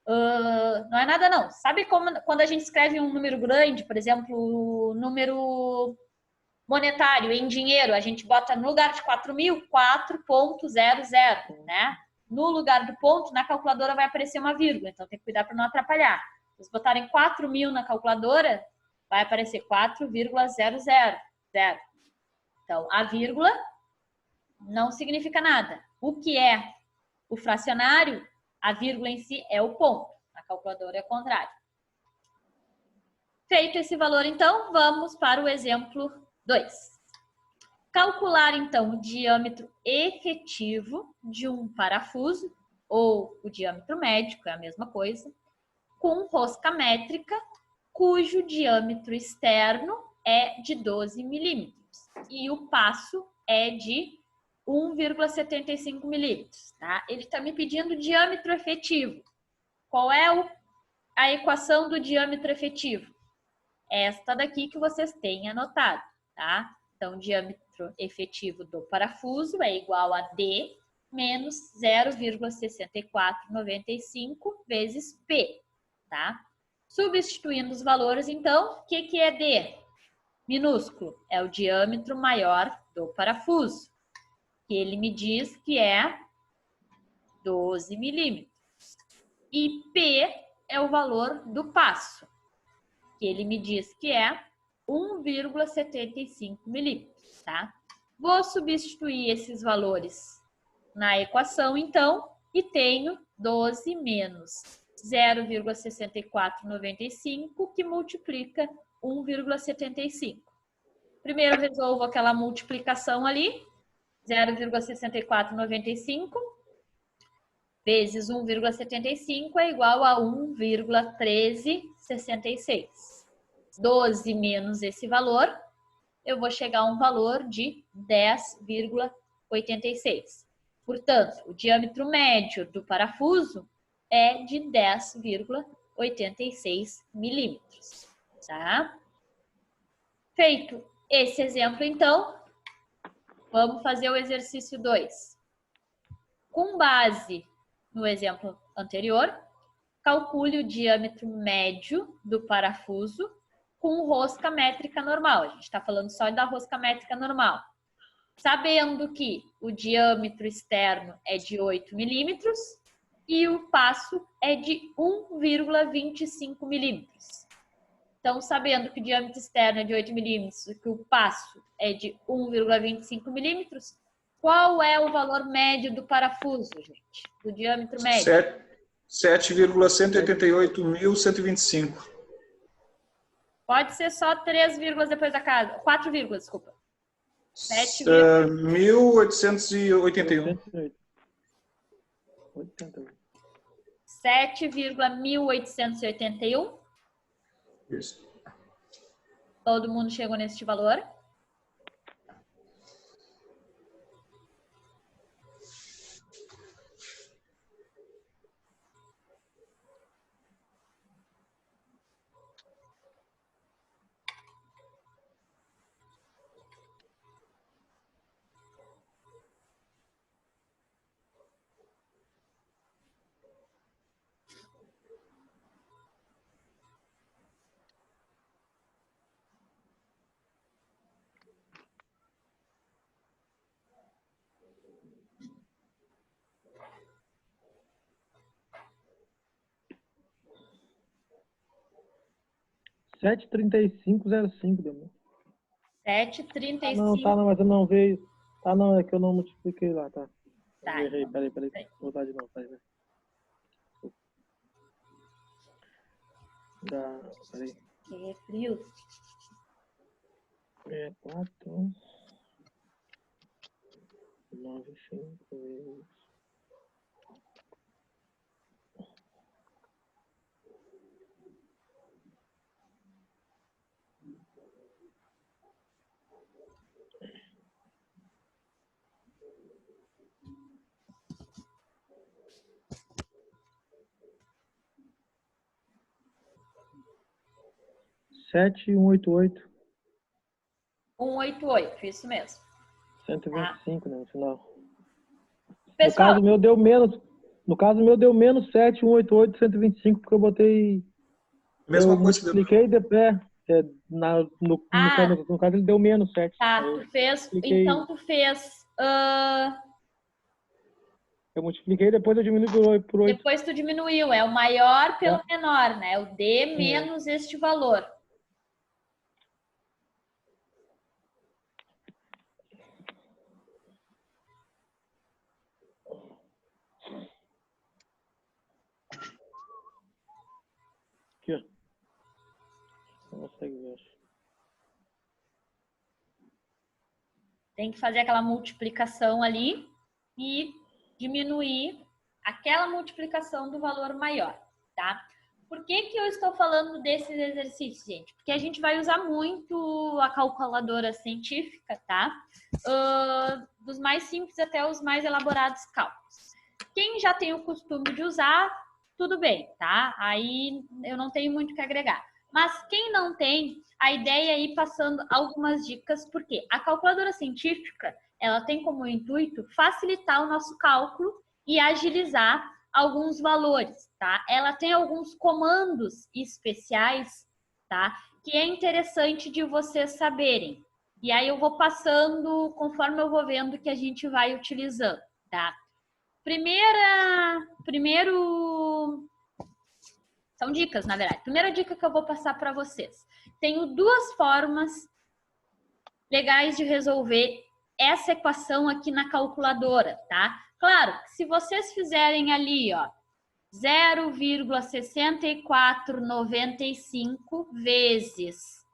Speaker 2: Não é nada não. Sabe como quando a gente escreve um número grande, por exemplo, o número monetário em dinheiro, a gente bota no lugar de 4.000, 4.00, né? No lugar do ponto, na calculadora vai aparecer uma vírgula, então tem que cuidar para não atrapalhar. Se vocês botarem 4.000 na calculadora, vai aparecer 4,000. Então, a vírgula não significa nada. O que é o fracionário, a vírgula em si é o ponto. Na calculadora é o contrário. Feito esse valor, então, vamos para o exemplo 2. Calcular, então, o diâmetro efetivo de um parafuso, ou o diâmetro médico, é a mesma coisa, com rosca métrica, cujo diâmetro externo é de 12 milímetros e o passo é de 1,75 milímetros, tá? Ele está me pedindo o diâmetro efetivo. Qual é a equação do diâmetro efetivo? Esta daqui que vocês têm anotado, tá? Então, o diâmetro efetivo do parafuso é igual a D menos 0,6495 vezes P, tá? Substituindo os valores, então, o que é D? Minúsculo, é o diâmetro maior do parafuso, que ele me diz que é 12 milímetros. E P é o valor do passo, que ele me diz que é 1,75 milímetros, tá? Vou substituir esses valores na equação, então, e tenho 12 menos 0,6495, que multiplica 1,75. Primeiro eu resolvo aquela multiplicação ali, 0,6495 vezes 1,75 é igual a 1,1366. 12 menos esse valor, eu vou chegar a um valor de 10,86. Portanto, o diâmetro médio do parafuso é de 10,86 milímetros, tá? Feito esse exemplo, então, vamos fazer o exercício 2. Com base no exemplo anterior, calcule o diâmetro médio do parafuso com rosca métrica normal. A gente está falando só da rosca métrica normal. Sabendo que o diâmetro externo é de 8 milímetros e o passo é de 1,25 milímetros. Então, sabendo que o diâmetro externo é de 8 milímetros e que o passo é de 1,25 milímetros, qual é o valor médio do parafuso, gente? Do diâmetro médio?
Speaker 1: 7,188.125.
Speaker 2: Pode ser só 3 vírgulas depois da casa. 4 vírgulas, desculpa.
Speaker 1: 1.881.
Speaker 2: 7,1881.
Speaker 1: Isso.
Speaker 2: Todo mundo chegou neste valor?
Speaker 7: Sete 3505, deu.
Speaker 2: 7,35.
Speaker 7: Não, tá, não, mas eu não veio. Tá, não, é que eu não multipliquei lá, tá.
Speaker 2: Tá,
Speaker 7: Eu errei,
Speaker 2: então.
Speaker 7: peraí. Vou dar de novo, peraí. Peraí.
Speaker 2: Que é frio.
Speaker 7: É 4, 9, 5 vezes. Sete 188.
Speaker 2: 188, isso mesmo.
Speaker 7: 125, né, no final.
Speaker 2: Pessoal,
Speaker 7: No caso meu deu menos 7, 188, 125, porque eu botei.
Speaker 1: Mesma
Speaker 7: Eu
Speaker 1: coisa que deu.
Speaker 7: multipliquei de pé. No caso ele deu menos 7.
Speaker 2: tá,
Speaker 7: Eu
Speaker 2: tu fez.
Speaker 7: multipliquei-
Speaker 2: Então tu fez.
Speaker 7: Eu multipliquei e depois eu diminui por 8.
Speaker 2: Depois tu diminuiu, é o maior pelo menor, né? O D menos este valor.
Speaker 7: Aqui, ó. Não consegue ver.
Speaker 2: Tem que fazer aquela multiplicação ali e diminuir aquela multiplicação do valor maior, tá? Por que que eu estou falando desses exercícios, gente? Porque a gente vai usar muito a calculadora científica, tá? Dos mais simples até os mais elaborados cálculos. Quem já tem o costume de usar, tudo bem, tá? Aí eu não tenho muito o que agregar. Mas quem não tem, a ideia é ir passando algumas dicas, porque a calculadora científica, ela tem como intuito facilitar o nosso cálculo e agilizar alguns valores, tá? Ela tem alguns comandos especiais, tá? Que é interessante de vocês saberem. E aí eu vou passando conforme eu vou vendo que a gente vai utilizando, tá? Primeiro... São dicas, na verdade. Primeira dica que eu vou passar para vocês. Tenho duas formas legais de resolver essa equação aqui na calculadora, tá? Claro, se vocês fizerem ali, ó, 0,6495 vezes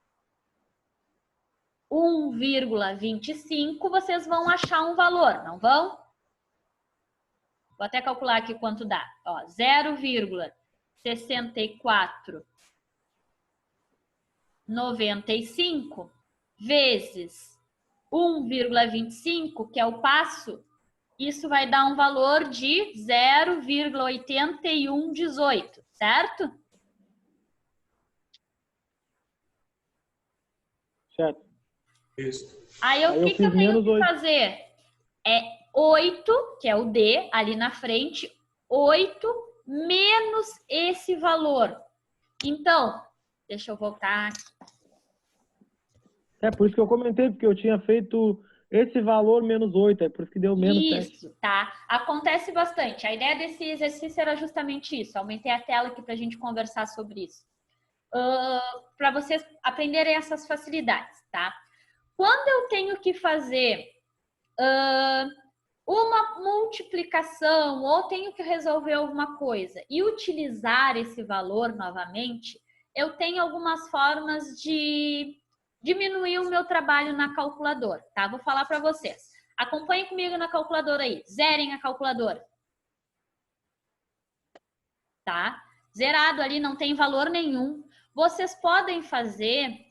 Speaker 2: 1,25, vocês vão achar um valor, não vão? Vou até calcular aqui quanto dá. 0,6495 vezes 1,25, que é o passo, isso vai dar um valor de 0,8118, certo?
Speaker 7: Certo.
Speaker 1: Isso.
Speaker 2: Aí o que eu tenho que fazer? É 8, que é o D, ali na frente, 8 menos esse valor. Então, deixa eu voltar aqui.
Speaker 7: É por isso que eu comentei, porque eu tinha feito esse valor menos 8, é por isso que deu menos 7.
Speaker 2: Isso, tá? Acontece bastante. A ideia desse exercício era justamente isso. Aumentei a tela aqui para a gente conversar sobre isso. Para vocês aprenderem essas facilidades, tá? Quando eu tenho que fazer uma multiplicação ou tenho que resolver alguma coisa e utilizar esse valor novamente, eu tenho algumas formas de diminuir o meu trabalho na calculadora, tá? Vou falar para vocês. Acompanhem comigo na calculadora aí. Zerem a calculadora. Tá? Zerado ali, não tem valor nenhum. Vocês podem fazer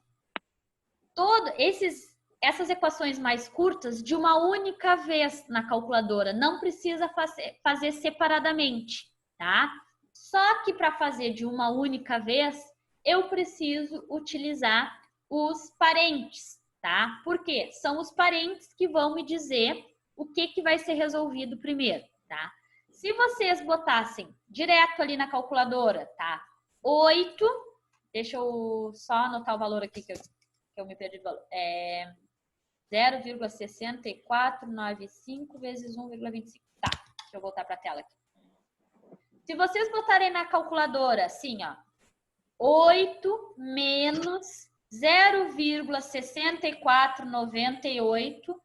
Speaker 2: essas equações mais curtas de uma única vez na calculadora. Não precisa fazer separadamente, tá? Só que para fazer de uma única vez, eu preciso utilizar os parentes, tá? Por quê? São os parentes que vão me dizer o que vai ser resolvido primeiro, tá? Se vocês botassem direto ali na calculadora, tá? 8, deixa eu só anotar o valor aqui que eu me perdi do valor. 0,6495 vezes 1,25. Tá, deixa eu voltar para a tela aqui. Se vocês botarem na calculadora assim, ó, 8 menos 0,6498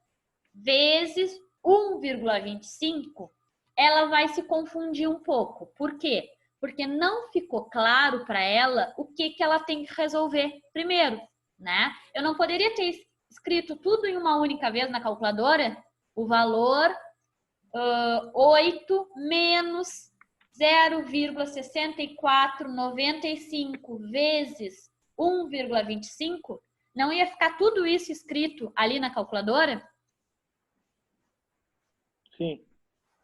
Speaker 2: vezes 1,25, ela vai se confundir um pouco. Por quê? Porque não ficou claro para ela o que ela tem que resolver primeiro, né? Eu não poderia ter escrito tudo em uma única vez na calculadora, o valor 8 menos 0,6495 vezes 1,25, não ia ficar tudo isso escrito ali na calculadora?
Speaker 7: Sim.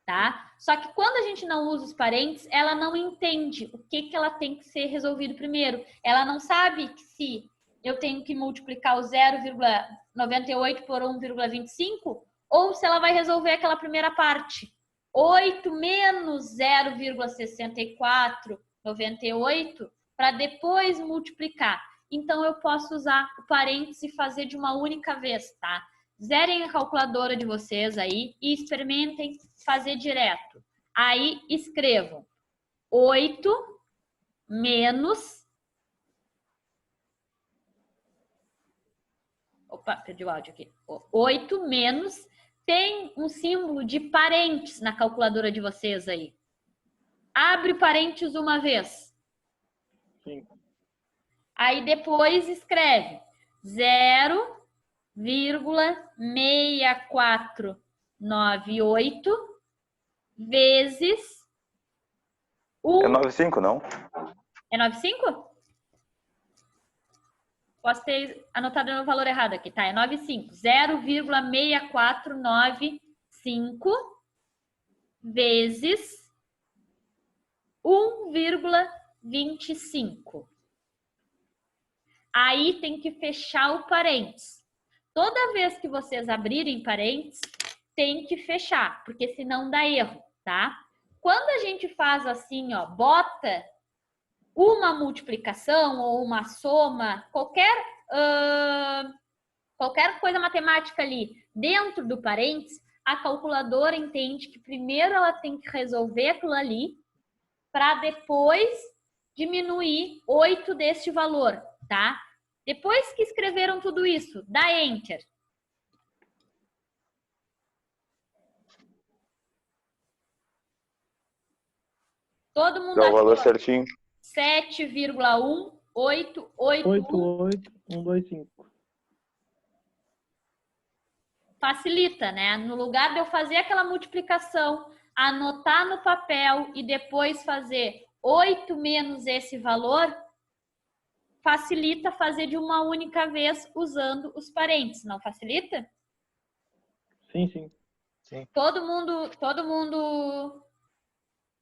Speaker 2: Tá? Só que quando a gente não usa os parentes, ela não entende o que ela tem que ser resolvido primeiro. Ela não sabe que se eu tenho que multiplicar o 0,98 por 1,25 ou se ela vai resolver aquela primeira parte. 8 menos 0,6498 para depois multiplicar. Então, eu posso usar o parênteses e fazer de uma única vez, tá? Zerem a calculadora de vocês aí e experimentem fazer direto. Aí, escrevam 8 menos... Opa, perdi o áudio aqui. 8 menos... Tem um símbolo de parênteses na calculadora de vocês aí. Abre parênteses uma vez.
Speaker 7: Sim.
Speaker 2: Aí depois escreve 0,6498 vezes 1.
Speaker 5: É 95, não?
Speaker 2: É 95? Posso ter anotado o valor errado aqui, tá? É 95. 0,6495 vezes 1,25. Aí tem que fechar o parênteses. Toda vez que vocês abrirem parênteses, tem que fechar, porque senão dá erro, tá? Quando a gente faz assim, ó, bota uma multiplicação ou uma soma, qualquer coisa matemática ali dentro do parênteses, a calculadora entende que primeiro ela tem que resolver aquilo ali para depois diminuir 8 deste valor, tá? Depois que escreveram tudo isso, dá Enter. Todo mundo
Speaker 5: Dá o valor
Speaker 2: achou?
Speaker 5: certinho.
Speaker 2: 7,188.
Speaker 7: 88125.
Speaker 2: facilita, né? No lugar de eu fazer aquela multiplicação, anotar no papel e depois fazer 8 menos esse valor, facilita fazer de uma única vez usando os parênteses, não facilita?
Speaker 7: Sim, sim.
Speaker 2: Todo mundo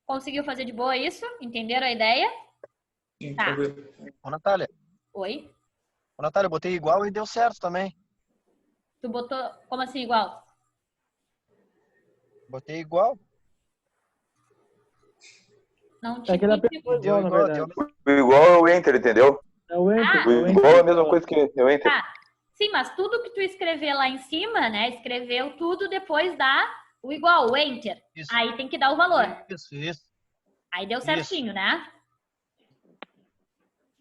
Speaker 2: conseguiu fazer de boa isso? Entenderam a ideia?
Speaker 1: Sim,
Speaker 2: Tá.
Speaker 1: tranquilo.
Speaker 8: Ô, Natália.
Speaker 2: Oi?
Speaker 8: Ô, Natália, eu botei igual e deu certo também.
Speaker 2: Tu botou, como assim igual?
Speaker 8: Botei igual.
Speaker 2: Não
Speaker 7: É
Speaker 2: te
Speaker 7: que ele
Speaker 2: entendi.
Speaker 7: apertou
Speaker 8: Deu
Speaker 7: igual, na
Speaker 8: igual,
Speaker 7: verdade.
Speaker 5: O igual é o Enter, entendeu?
Speaker 7: É o Enter.
Speaker 5: O
Speaker 7: é o
Speaker 5: igual é a
Speaker 7: Enter.
Speaker 5: mesma coisa que o Enter.
Speaker 2: Tá. Sim, mas tudo que tu escrever lá em cima, né? Escreveu tudo, depois dá o igual, o enter.
Speaker 8: Isso.
Speaker 2: Aí tem que dar o valor.
Speaker 8: Isso.
Speaker 2: Aí deu certinho, né?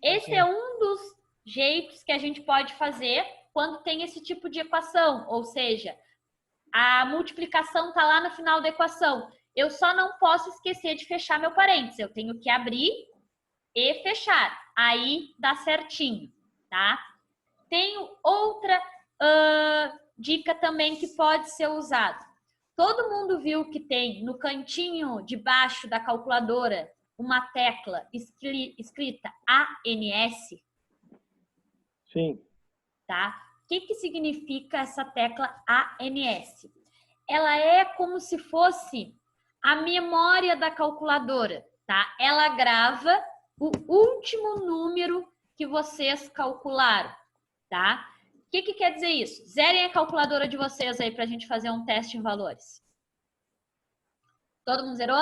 Speaker 2: Esse é um dos jeitos que a gente pode fazer quando tem esse tipo de equação. Ou seja, a multiplicação tá lá no final da equação. Eu só não posso esquecer de fechar meu parênteses. Eu tenho que abrir e fechar. Aí dá certinho, tá? Tenho outra dica também que pode ser usada. Todo mundo viu que tem no cantinho de baixo da calculadora uma tecla escrita ANS,
Speaker 7: Sim.
Speaker 2: tá? O que significa essa tecla ANS? Ela é como se fosse a memória da calculadora, tá? Ela grava o último número que vocês calcularam, tá? O que quer dizer isso? Zerem a calculadora de vocês aí pra gente fazer um teste em valores. Todo mundo zerou?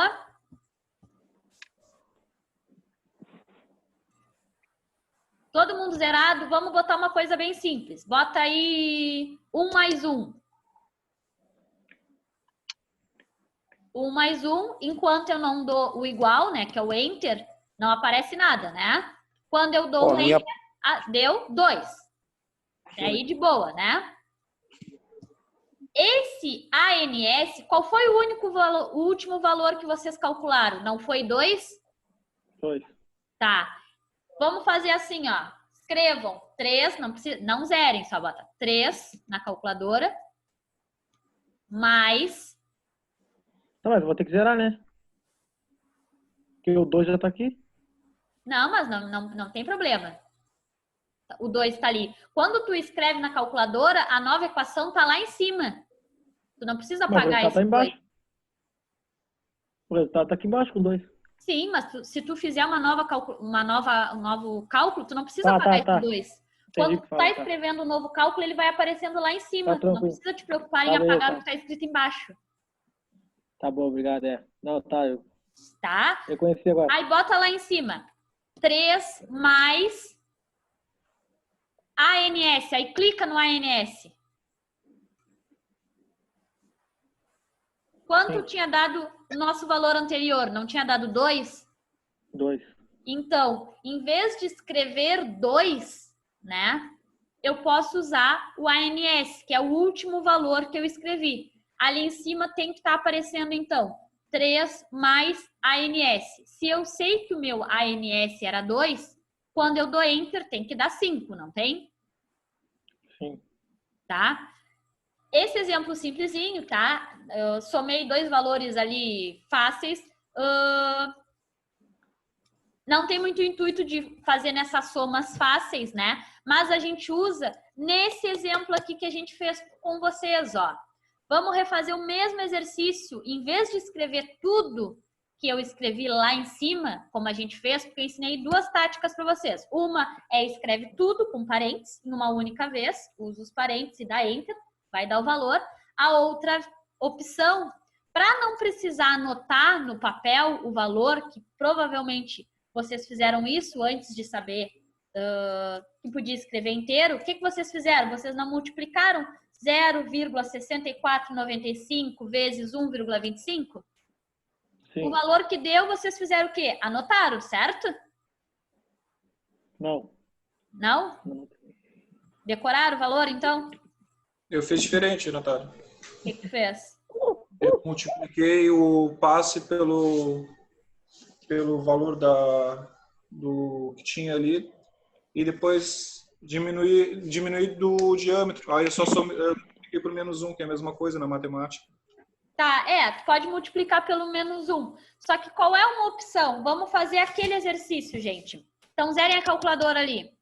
Speaker 2: Todo mundo zerado? Vamos botar uma coisa bem simples. Bota aí 1 mais 1. 1 mais 1, enquanto eu não dou o igual, né, que é o enter, não aparece nada, né? Quando eu dou o enter, deu 2. Aí de boa, né? Esse ANS, qual foi o único valor, o último valor que vocês calcularam? Não foi 2?
Speaker 7: Foi.
Speaker 2: Tá. Vamos fazer assim, ó. Escrevam 3, não zerem, só bota 3 na calculadora, mais...
Speaker 7: Não, mas eu vou ter que zerar, né? Porque o 2 já tá aqui.
Speaker 2: Não, mas não tem problema. O 2 está ali. Quando tu escreve na calculadora, a nova equação está lá em cima. Tu não precisa
Speaker 7: Mas o
Speaker 2: apagar
Speaker 7: resultado
Speaker 2: esse
Speaker 7: tá embaixo.
Speaker 2: 2.
Speaker 7: O resultado tá aqui embaixo com 2.
Speaker 2: Sim, mas se tu fizer um novo cálculo, tu não precisa
Speaker 7: Tá,
Speaker 2: apagar
Speaker 7: tá.
Speaker 2: esse 2.
Speaker 7: Entendi
Speaker 2: Quando
Speaker 7: o que
Speaker 2: tu
Speaker 7: fala,
Speaker 2: está escrevendo um novo cálculo, ele vai aparecendo lá em cima.
Speaker 7: Tá
Speaker 2: Tu não
Speaker 7: tranquilo.
Speaker 2: precisa te preocupar em
Speaker 7: Tá, beleza,
Speaker 2: apagar
Speaker 7: tá.
Speaker 2: o que está escrito embaixo.
Speaker 7: Tá bom, obrigado. Não, tá, eu
Speaker 2: Tá?
Speaker 7: reconheci agora.
Speaker 2: Aí bota lá em cima. 3 mais ANS. Aí clica no ANS. Quanto
Speaker 7: Sim.
Speaker 2: tinha dado o nosso valor anterior? Não tinha dado 2?
Speaker 7: 2.
Speaker 2: Então, em vez de escrever 2, né? Eu posso usar o ANS, que é o último valor que eu escrevi. Ali em cima tem que estar aparecendo, então, 3 mais ANS. Se eu sei que o meu ANS era 2, quando eu dou Enter tem que dar 5, não tem?
Speaker 7: Sim.
Speaker 2: Tá? Esse exemplo simplesinho, tá? Eu somei 2 valores ali fáceis. Não tem muito intuito de fazer nessas somas fáceis, né? Mas a gente usa nesse exemplo aqui que a gente fez com vocês, ó. Vamos refazer o mesmo exercício. Em vez de escrever tudo que eu escrevi lá em cima, como a gente fez, porque eu ensinei 2 táticas para vocês. Uma é escreve tudo com parênteses, em uma única vez, usa os parênteses e dá Enter, vai dar o valor. A outra opção, para não precisar anotar no papel o valor, que provavelmente vocês fizeram isso antes de saber que podia escrever inteiro, o que vocês fizeram? Vocês não multiplicaram 0,6495 vezes 1,25?
Speaker 7: Sim.
Speaker 2: O valor que deu, vocês fizeram o quê? Anotaram, certo?
Speaker 7: Não.
Speaker 2: Não? Decoraram o valor, então?
Speaker 1: Eu fiz diferente, Natália.
Speaker 2: O que fez?
Speaker 1: Eu multipliquei o passe pelo valor do que tinha ali e depois diminuí do diâmetro. Aí eu só multipliquei por -1, que é a mesma coisa na matemática.
Speaker 2: Tá, tu pode multiplicar pelo -1. Só que qual é uma opção? Vamos fazer aquele exercício, gente. Então, zerem a calculadora ali.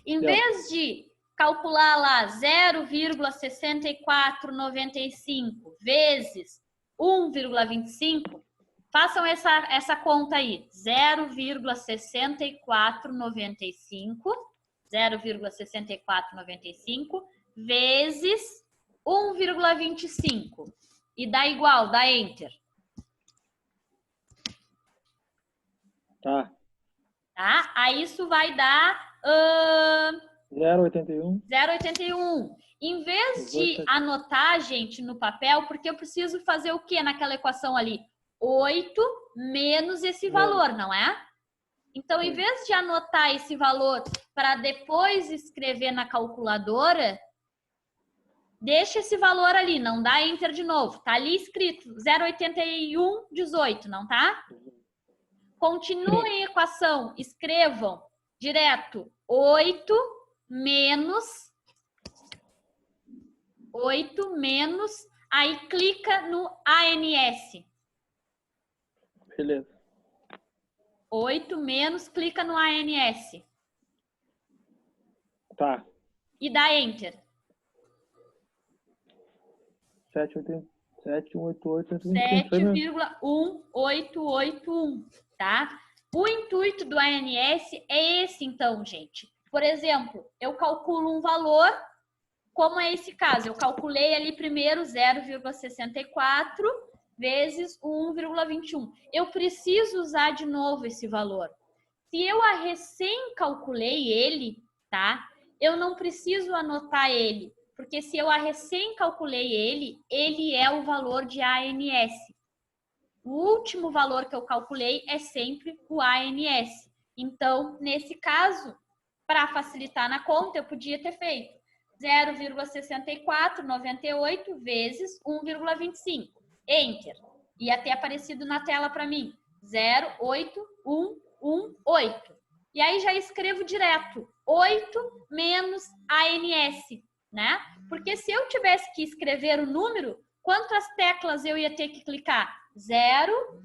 Speaker 2: Em vez de calcular lá 0,6495 vezes 1,25, façam essa conta aí. 0,6495 vezes 1,25. E dá igual, dá Enter.
Speaker 7: Tá.
Speaker 2: Tá? Aí isso vai dar
Speaker 7: 0,81.
Speaker 2: 0,81. Em vez de anotar, gente, no papel, porque eu preciso fazer o quê naquela equação ali? 8 menos esse valor, não é? Então, em vez de anotar esse valor para depois escrever na calculadora, deixa esse valor ali, não dá Enter de novo. Tá ali escrito 0,8118, não tá? Continuem a equação, escrevam direto 8 menos, aí clica no ANS.
Speaker 7: Beleza.
Speaker 2: 8 menos, clica no ANS.
Speaker 7: Tá.
Speaker 2: E dá Enter. 7,1881, tá? O intuito do ANS é esse, então, gente. Por exemplo, eu calculo um valor, como é esse caso. Eu calculei ali primeiro 0,64 vezes 1,21. Eu preciso usar de novo esse valor. Se eu recém calculei ele, tá? Eu não preciso anotar ele. Porque se eu recém calculei ele é o valor de ANS. O último valor que eu calculei é sempre o ANS. Então, nesse caso, para facilitar na conta, eu podia ter feito 0,6498 vezes 1,25. Enter. Ia ter aparecido na tela para mim. 08118. E aí já escrevo direto. 8 menos ANS. Né? Porque se eu tivesse que escrever o número, quantas teclas eu ia ter que clicar? 0,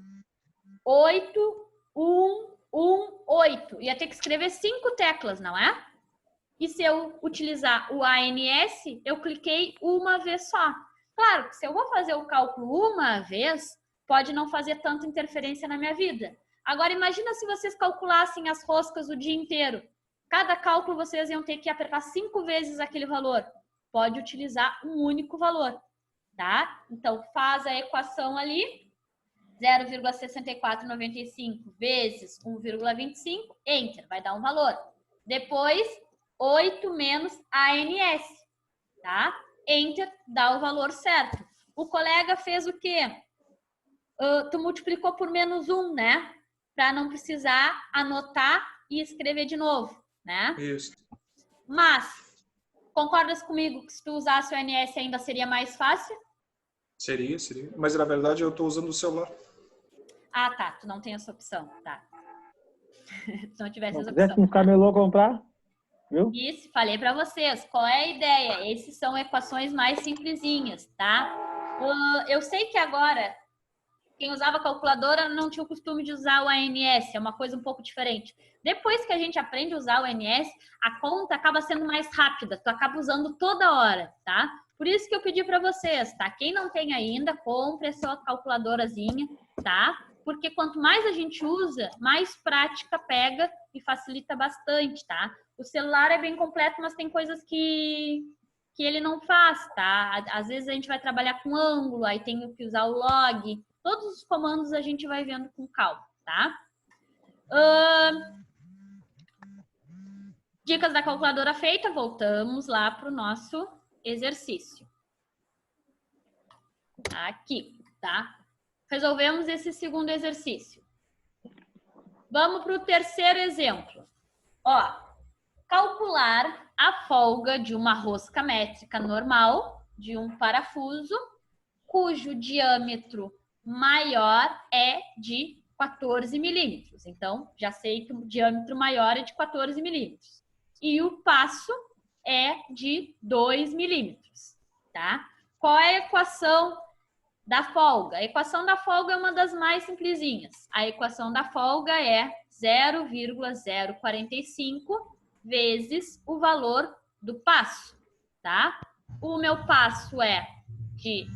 Speaker 2: 8, 1, 1, 8. Ia ter que escrever 5 teclas, não é? E se eu utilizar o ANS, eu cliquei uma vez só. Claro que se eu vou fazer o cálculo uma vez, pode não fazer tanta interferência na minha vida. Agora, imagina se vocês calculassem as roscas o dia inteiro. Cada cálculo vocês iam ter que apertar 5 vezes aquele valor. Pode utilizar um único valor, tá? Então, faz a equação ali, 0,6495 vezes 1,25, Enter, vai dar um valor. Depois, 8 menos ANS, tá? Enter, dá o valor certo. O colega fez o quê? Tu multiplicou por -1, né? Para não precisar anotar e escrever de novo, né?
Speaker 1: Isso.
Speaker 2: Mas, concordas comigo que se tu usasse o ANS ainda seria mais fácil?
Speaker 1: Seria. Mas, na verdade, eu estou usando o celular.
Speaker 2: Ah, tá. Tu não tem essa opção. Tá. Se não tivesse essa
Speaker 7: Quisesse
Speaker 2: opção.
Speaker 7: um camelô comprar, viu?
Speaker 2: Isso, falei para vocês. Qual é a ideia? Esses são equações mais simplesinhas, tá? Eu sei que agora, quem usava calculadora não tinha o costume de usar o ANS. É uma coisa um pouco diferente. Depois que a gente aprende a usar o ANS, a conta acaba sendo mais rápida. Tu acaba usando toda hora, tá? Por isso que eu pedi para vocês, tá? Quem não tem ainda, compre a sua calculadorazinha, tá? Porque quanto mais a gente usa, mais prática pega e facilita bastante, tá? O celular é bem completo, mas tem coisas que ele não faz, tá? Às vezes a gente vai trabalhar com ângulo, aí tem que usar o log. Todos os comandos a gente vai vendo com calma, tá? Dicas da calculadora feita, voltamos lá para o nosso exercício. Aqui, tá? Resolvemos esse segundo exercício. Vamos para o terceiro exemplo. Ó, calcular a folga de uma rosca métrica normal de um parafuso cujo diâmetro maior é de 14 milímetros. Então, já sei que o diâmetro maior é de 14 milímetros. E o passo é de 2 milímetros. tá? Qual é a equação da folga? A equação da folga é uma das mais simplesinhas. A equação da folga é 0,045 vezes o valor do passo, tá? O meu passo é de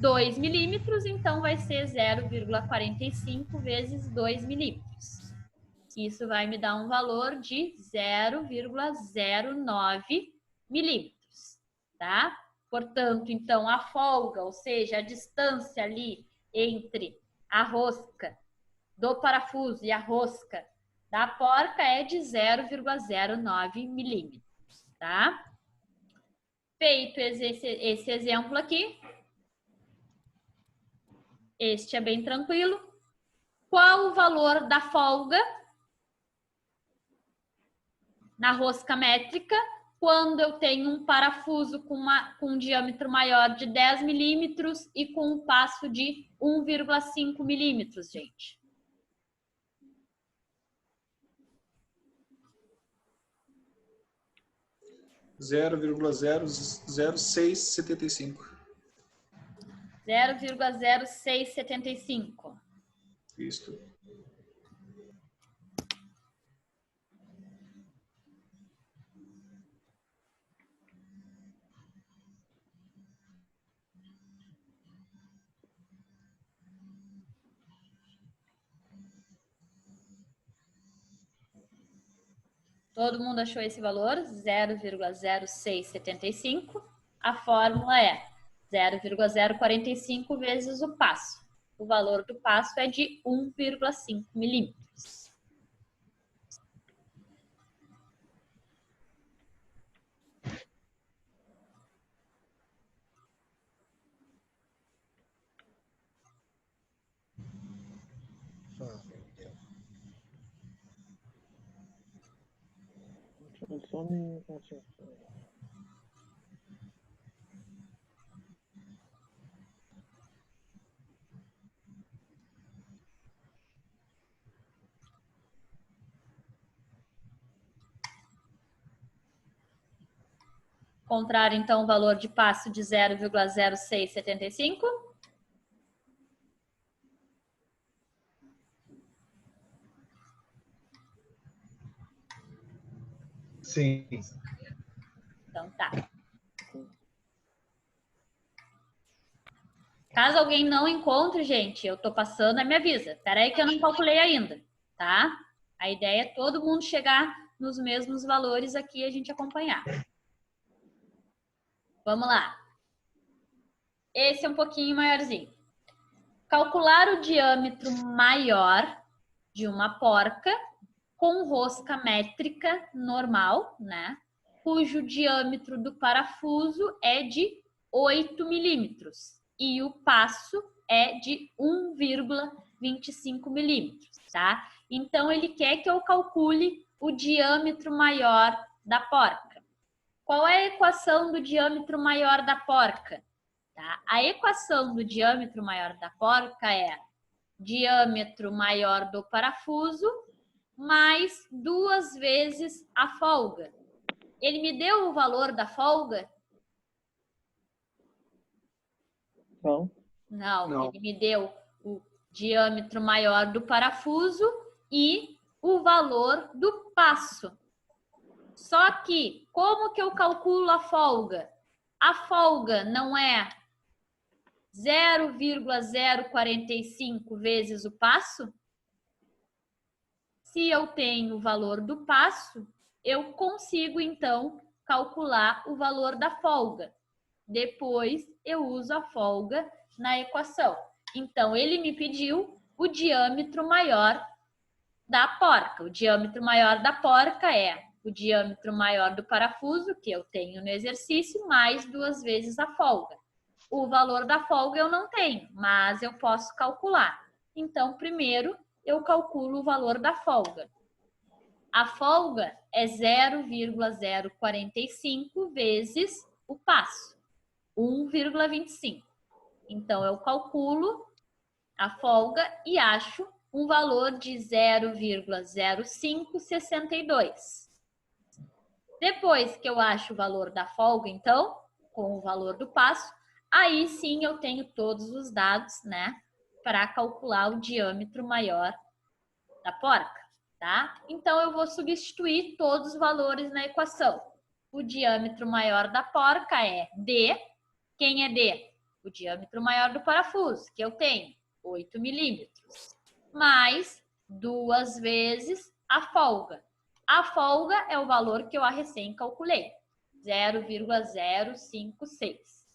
Speaker 2: 2 milímetros, então vai ser 0,45 vezes 2 milímetros. Isso vai me dar um valor de 0,09 milímetros, tá? Portanto, então, a folga, ou seja, a distância ali entre a rosca do parafuso e a rosca da porca é de 0,09 milímetros, tá? Feito esse exemplo aqui, este é bem tranquilo. Qual o valor da folga na rosca métrica quando eu tenho um parafuso com um diâmetro maior de 10 milímetros e com um passo de 1,5 milímetros, gente?
Speaker 1: Zero 0,00675.
Speaker 2: 0,0675.
Speaker 1: Isto.
Speaker 2: Todo mundo achou esse valor? 0,0675. A fórmula é 0,045 vezes o passo. O valor do passo é de 1,5 milímetros. Encontrar, então, o valor de passo de 0,0675.
Speaker 9: Sim.
Speaker 2: Então, tá. Caso alguém não encontre, gente, eu tô passando, me avisa. Espera aí que eu não calculei ainda, tá? A ideia é todo mundo chegar nos mesmos valores aqui e a gente acompanhar. Vamos lá. Esse é um pouquinho maiorzinho. Calcular o diâmetro maior de uma porca com rosca métrica normal, né? Cujo diâmetro do parafuso é de 8 milímetros e o passo é de 1,25 milímetros, tá? Então, ele quer que eu calcule o diâmetro maior da porca. Qual é a equação do diâmetro maior da porca? Tá? A equação do diâmetro maior da porca é diâmetro maior do parafuso mais 2 vezes a folga. Ele me deu o valor da folga?
Speaker 7: Não.
Speaker 2: Não, ele me deu o diâmetro maior do parafuso e o valor do passo. Só que, como que eu calculo a folga? A folga não é 0,045 vezes o passo? Se eu tenho o valor do passo, eu consigo, então, calcular o valor da folga. Depois, eu uso a folga na equação. Então, ele me pediu o diâmetro maior da porca. O diâmetro maior da porca é o diâmetro maior do parafuso, que eu tenho no exercício, mais 2 vezes a folga. O valor da folga eu não tenho, mas eu posso calcular. Então, primeiro, eu calculo o valor da folga. A folga é 0,045 vezes o passo, 1,25. Então, eu calculo a folga e acho um valor de 0,0562. Depois que eu acho o valor da folga, então, com o valor do passo, aí sim eu tenho todos os dados, né, para calcular o diâmetro maior da porca, tá? Então eu vou substituir todos os valores na equação. O diâmetro maior da porca é D. Quem é D? O diâmetro maior do parafuso, que eu tenho, 8 milímetros, mais 2 vezes a folga. A folga é o valor que eu recém calculei, 0,056.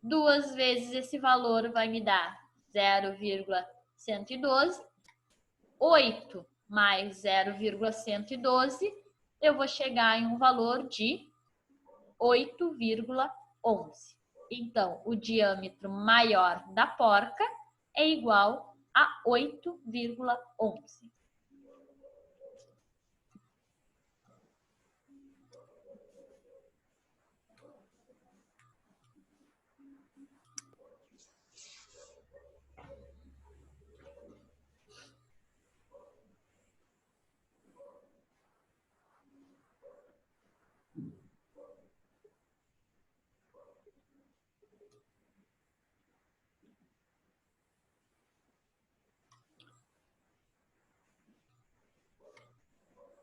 Speaker 2: 2 vezes esse valor vai me dar 0,112. 8 mais 0,112, eu vou chegar em um valor de 8,11. Então, o diâmetro maior da porca é igual a 8,11.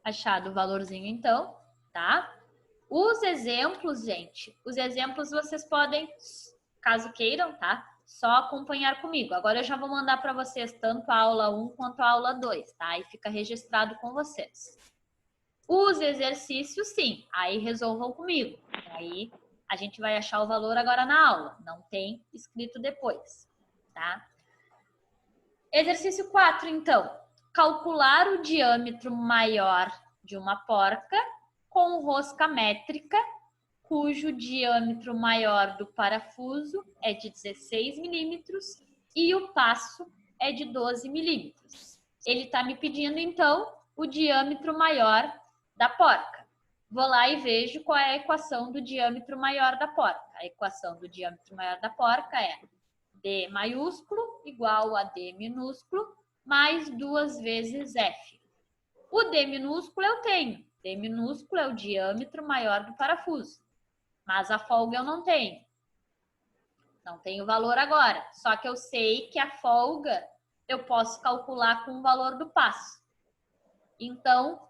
Speaker 2: Achado o valorzinho, então, tá? Os exemplos, gente, os exemplos vocês podem, caso queiram, tá? Só acompanhar comigo. Agora eu já vou mandar para vocês tanto a aula 1 quanto a aula 2, tá? E fica registrado com vocês. Os exercícios, sim, aí resolvam comigo. Aí a gente vai achar o valor agora na aula, não tem escrito depois, tá? Exercício 4, então. Calcular o diâmetro maior de uma porca com rosca métrica, cujo diâmetro maior do parafuso é de 16 milímetros e o passo é de 12 milímetros. Ele está me pedindo, então, o diâmetro maior da porca. Vou lá e vejo qual é a equação do diâmetro maior da porca. A equação do diâmetro maior da porca é D maiúsculo igual a D minúsculo mais 2 vezes F. O D minúsculo eu tenho. D minúsculo é o diâmetro maior do parafuso. Mas a folga eu não tenho. Não tenho valor agora. Só que eu sei que a folga eu posso calcular com o valor do passo. Então,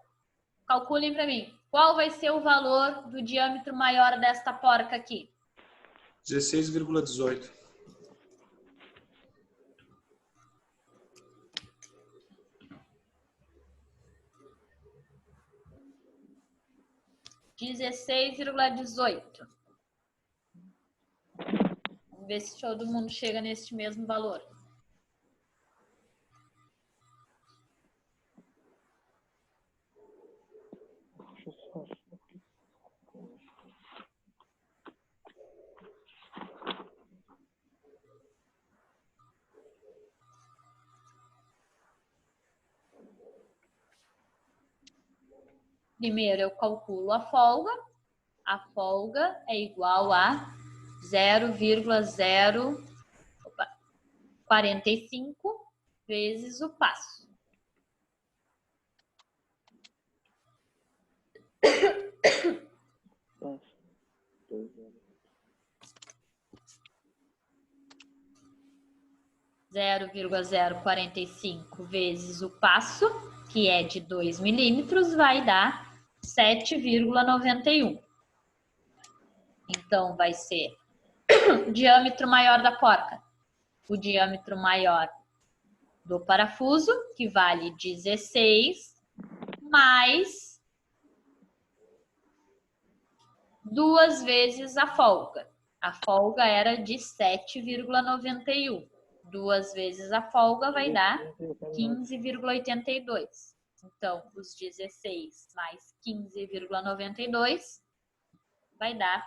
Speaker 2: calculem para mim. Qual vai ser o valor do diâmetro maior desta porca aqui?
Speaker 1: 16,18.
Speaker 2: 16,18. Vamos ver se todo mundo chega neste mesmo valor. Primeiro eu calculo a folga. A folga é igual a 0,045 vezes o passo. Zero vírgula 045 vezes o passo, que é de 2 milímetros, vai dar 7,91. Então, vai ser o diâmetro maior da porca. O diâmetro maior do parafuso, que vale 16, mais 2 vezes a folga. A folga era de 7,91. 2 vezes a folga vai dar 15,82. Então, os 16 mais 15,92 vai dar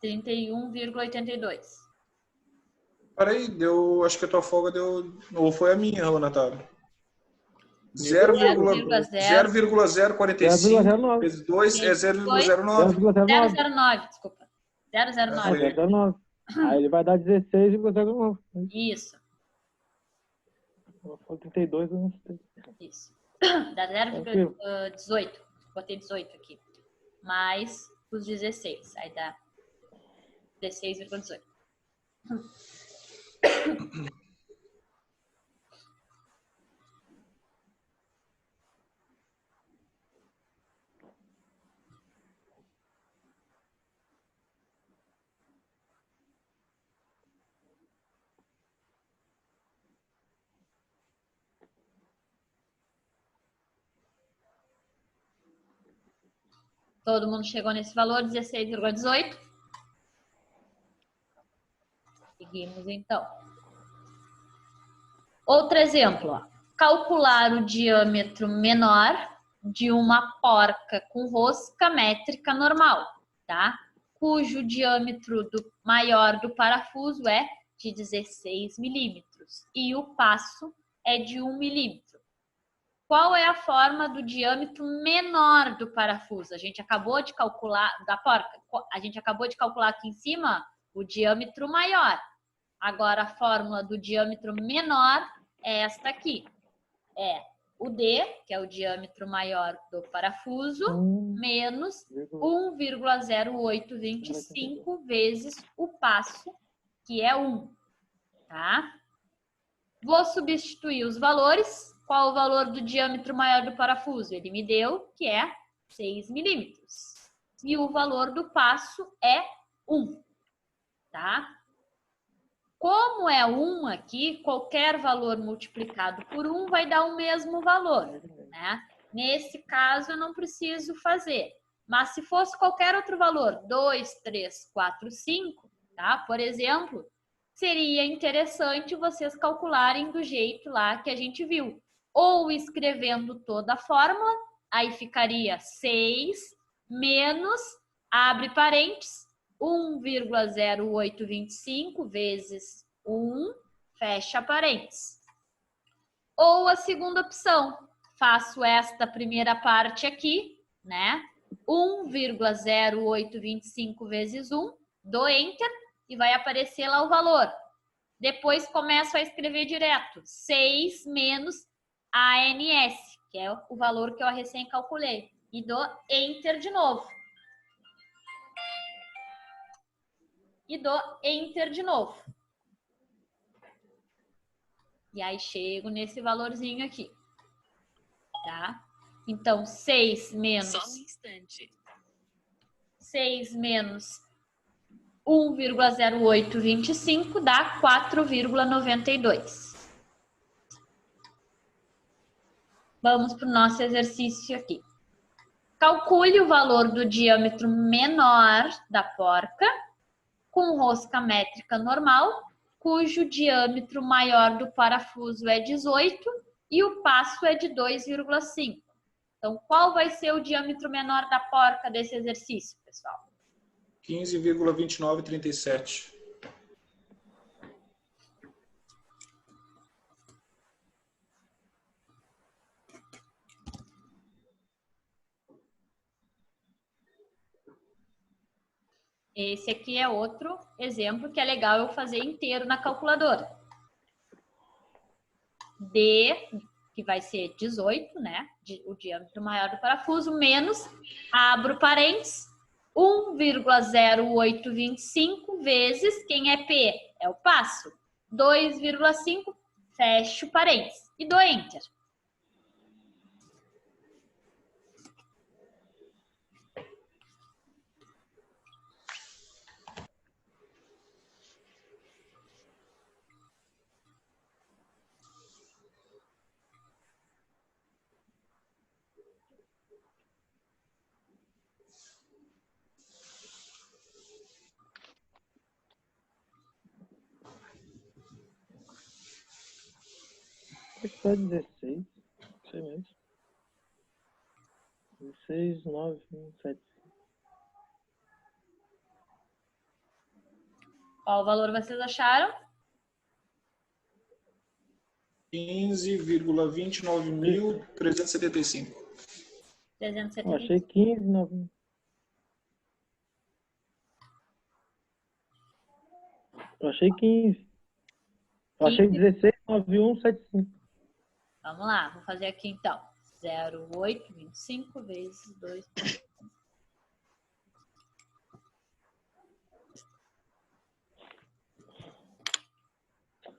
Speaker 2: 31,82.
Speaker 1: Peraí, deu. Acho que a tua folga deu. Ou foi a minha, ô Natália? 0,045 vezes 2 é 0,09.
Speaker 2: 0,09, desculpa. 0,09.
Speaker 7: 0,09. Aí ele vai dar 16,09.
Speaker 2: Isso.
Speaker 7: 32, eu não sei.
Speaker 2: Isso. Dá 0,18. Botei 18 aqui. mais os 16. Aí dá 16,18. Todo mundo chegou nesse valor, 16,18. Seguimos, então. Outro exemplo, ó. Calcular o diâmetro menor de uma porca com rosca métrica normal, tá? Cujo diâmetro maior do parafuso é de 16 milímetros e o passo é de 1 milímetro. Qual é a forma do diâmetro menor do parafuso? A gente acabou de calcular, da porca, a gente acabou de calcular aqui em cima o diâmetro maior. Agora, a fórmula do diâmetro menor é esta aqui. É o D, que é o diâmetro maior do parafuso, menos 1,0825 vezes o passo, que é 1. Tá? Vou substituir os valores. Qual o valor do diâmetro maior do parafuso? Ele me deu que é 6 milímetros. E o valor do passo é 1. Tá? Como é 1 aqui, qualquer valor multiplicado por 1 vai dar o mesmo valor, né? Nesse caso, eu não preciso fazer. Mas se fosse qualquer outro valor, 2, 3, 4, 5, tá? Por exemplo, seria interessante vocês calcularem do jeito lá que a gente viu. Ou escrevendo toda a fórmula, aí ficaria 6 menos, abre parênteses, 1,0825 vezes 1, fecha parênteses. Ou a segunda opção, faço esta primeira parte aqui, né? 1,0825 vezes 1, dou Enter e vai aparecer lá o valor. Depois começo a escrever direto, 6 menos ANS, que é o valor que eu recém calculei. E dou Enter de novo. E dou Enter de novo. E aí chego nesse valorzinho aqui. Tá? Então, 6 menos... Só um instante. 6 menos 1,0825 dá 4,92. Vamos para o nosso exercício aqui. Calcule o valor do diâmetro menor da porca com rosca métrica normal, cujo diâmetro maior do parafuso é 18 e o passo é de 2,5. Então, qual vai ser o diâmetro menor da porca desse exercício, pessoal?
Speaker 1: 15,2937.
Speaker 2: Esse aqui é outro exemplo que é legal eu fazer inteiro na calculadora. D, que vai ser 18, né? O diâmetro maior do parafuso, menos, abro parênteses, 1,0825 vezes, quem é P? É o passo. 2,5, fecho parênteses e dou Enter.
Speaker 7: Acho que foi 16. Não sei mesmo. 16, 9, 7.
Speaker 2: Qual o valor vocês acharam?
Speaker 1: 15,29.375.
Speaker 2: 375.
Speaker 7: Eu achei 15, 9. Eu achei 15. Eu achei 16, 9175.
Speaker 2: Vamos lá, vou fazer aqui então. 0,825 vezes 2.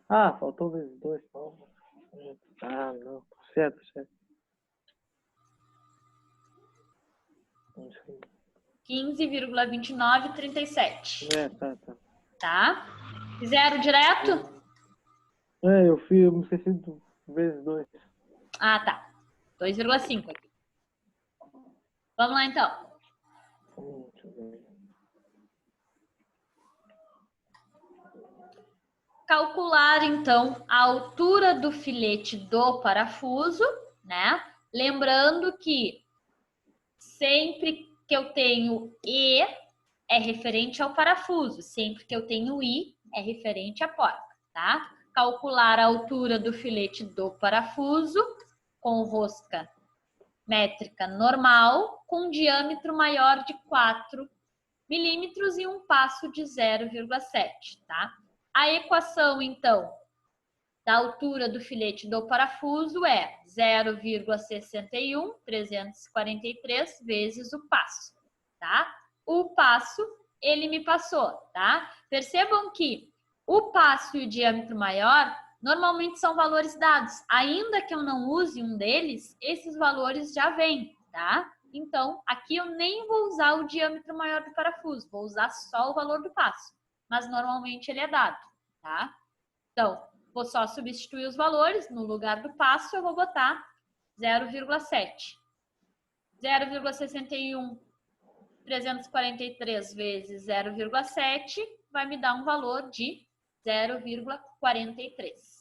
Speaker 7: Ah, faltou vezes 2. Ah, não. Certo.
Speaker 2: 15,2937.
Speaker 7: Tá.
Speaker 2: Tá? Fizeram direto?
Speaker 7: Eu me esqueci do vezes 2.
Speaker 2: Ah, tá. 2,5 aqui. Vamos lá, então.
Speaker 7: Deixa eu ver.
Speaker 2: Calcular, então, a altura do filete do parafuso, né? Lembrando que sempre que eu tenho E é referente ao parafuso, sempre que eu tenho I é referente à porca, tá? Calcular a altura do filete do parafuso com rosca métrica normal, com diâmetro maior de 4 milímetros e um passo de 0,7, tá? A equação, então, da altura do filete do parafuso é 0,61343 vezes o passo, tá? O passo, ele me passou, tá? Percebam que o passo e o diâmetro maior normalmente são valores dados. Ainda que eu não use um deles, esses valores já vêm, tá? Então, aqui eu nem vou usar o diâmetro maior do parafuso, vou usar só o valor do passo. Mas normalmente ele é dado, tá? Então, vou só substituir os valores. No lugar do passo, eu vou botar 0,7. 0,61343 vezes 0,7 vai me dar um valor de 0,43.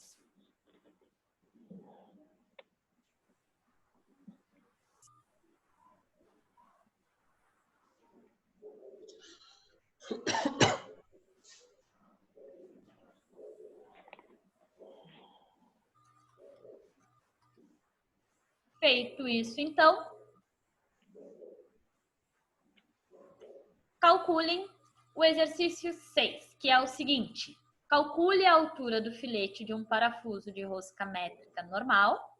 Speaker 2: Feito isso, então, calculem o exercício 6, que é o seguinte. Calcule a altura do filete de um parafuso de rosca métrica normal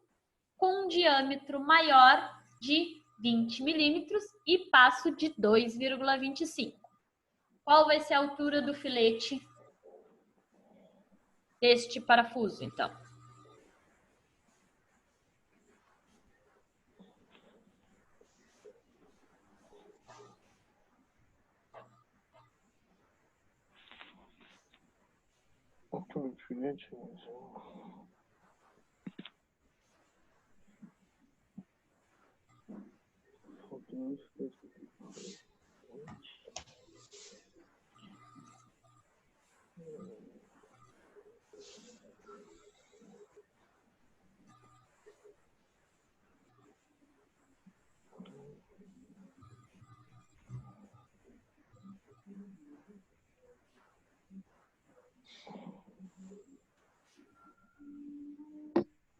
Speaker 2: com um diâmetro maior de 20 milímetros e passo de 2,25. Qual vai ser a altura do filete deste parafuso, então?
Speaker 7: Altura do filete.
Speaker 9: Um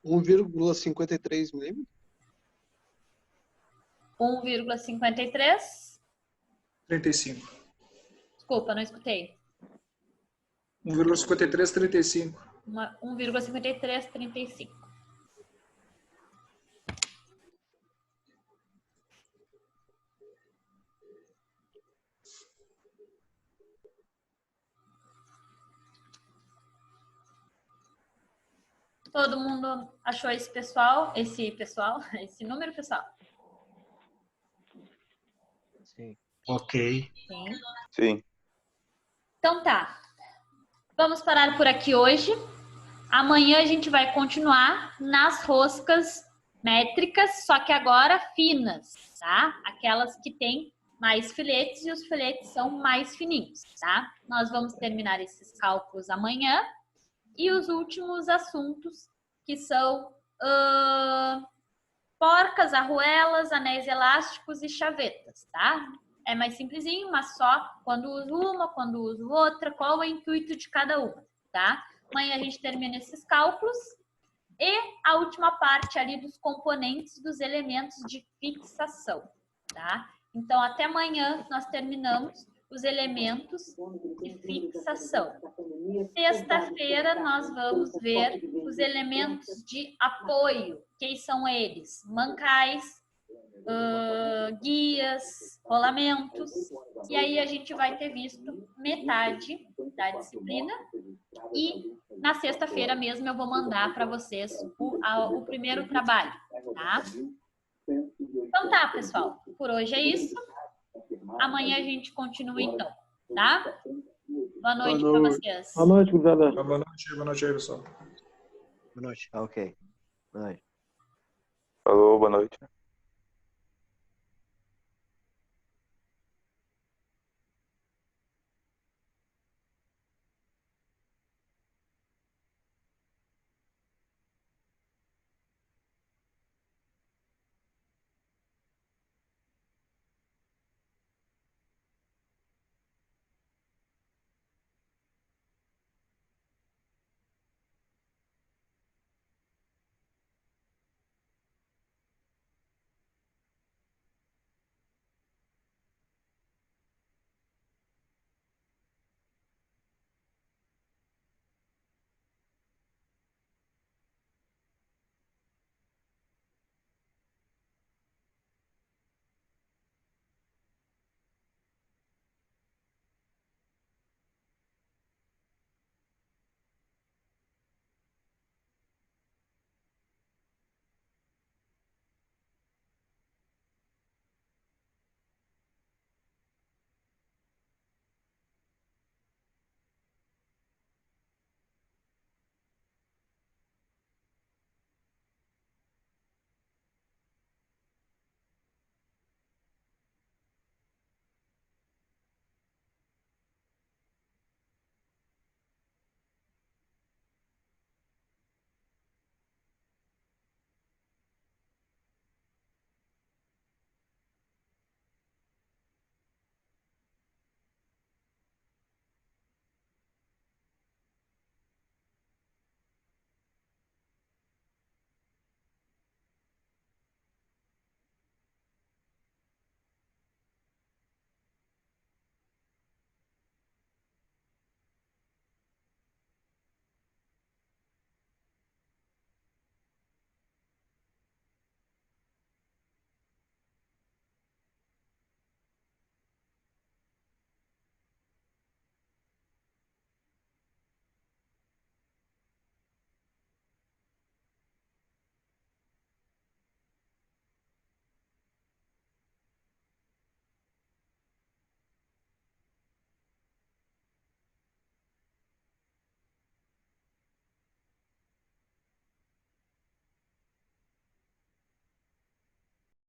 Speaker 9: 1,53 milímetros.
Speaker 2: 1,53.
Speaker 1: 35.
Speaker 2: Desculpa, não escutei.
Speaker 1: 1,5335.
Speaker 2: 1,5335. Todo mundo achou esse número, pessoal?
Speaker 3: Sim.
Speaker 4: Ok.
Speaker 2: Sim.
Speaker 5: Sim.
Speaker 2: Então tá. Vamos parar por aqui hoje. Amanhã a gente vai continuar nas roscas métricas, só que agora finas, tá? Aquelas que têm mais filetes e os filetes são mais fininhos, tá? Nós vamos terminar esses cálculos amanhã. E os últimos assuntos, que são porcas, arruelas, anéis elásticos e chavetas, tá? É mais simplesinho, mas só quando uso uma, quando uso outra, qual é o intuito de cada uma, tá? Amanhã a gente termina esses cálculos e a última parte ali dos componentes dos elementos de fixação, tá? Então, até amanhã nós terminamos os elementos de fixação. Sexta-feira nós vamos ver os elementos de apoio. Quem são eles? Mancais, guias, rolamentos, e aí a gente vai ter visto metade da disciplina e na sexta-feira mesmo eu vou mandar para vocês o primeiro trabalho, tá? Então tá, pessoal, por hoje é isso. Amanhã a gente continua então, tá? Boa noite para vocês.
Speaker 7: Boa noite, gurizada.
Speaker 1: Boa noite aí, pessoal.
Speaker 3: Boa noite. Ok. Boa noite.
Speaker 5: Falou, boa noite.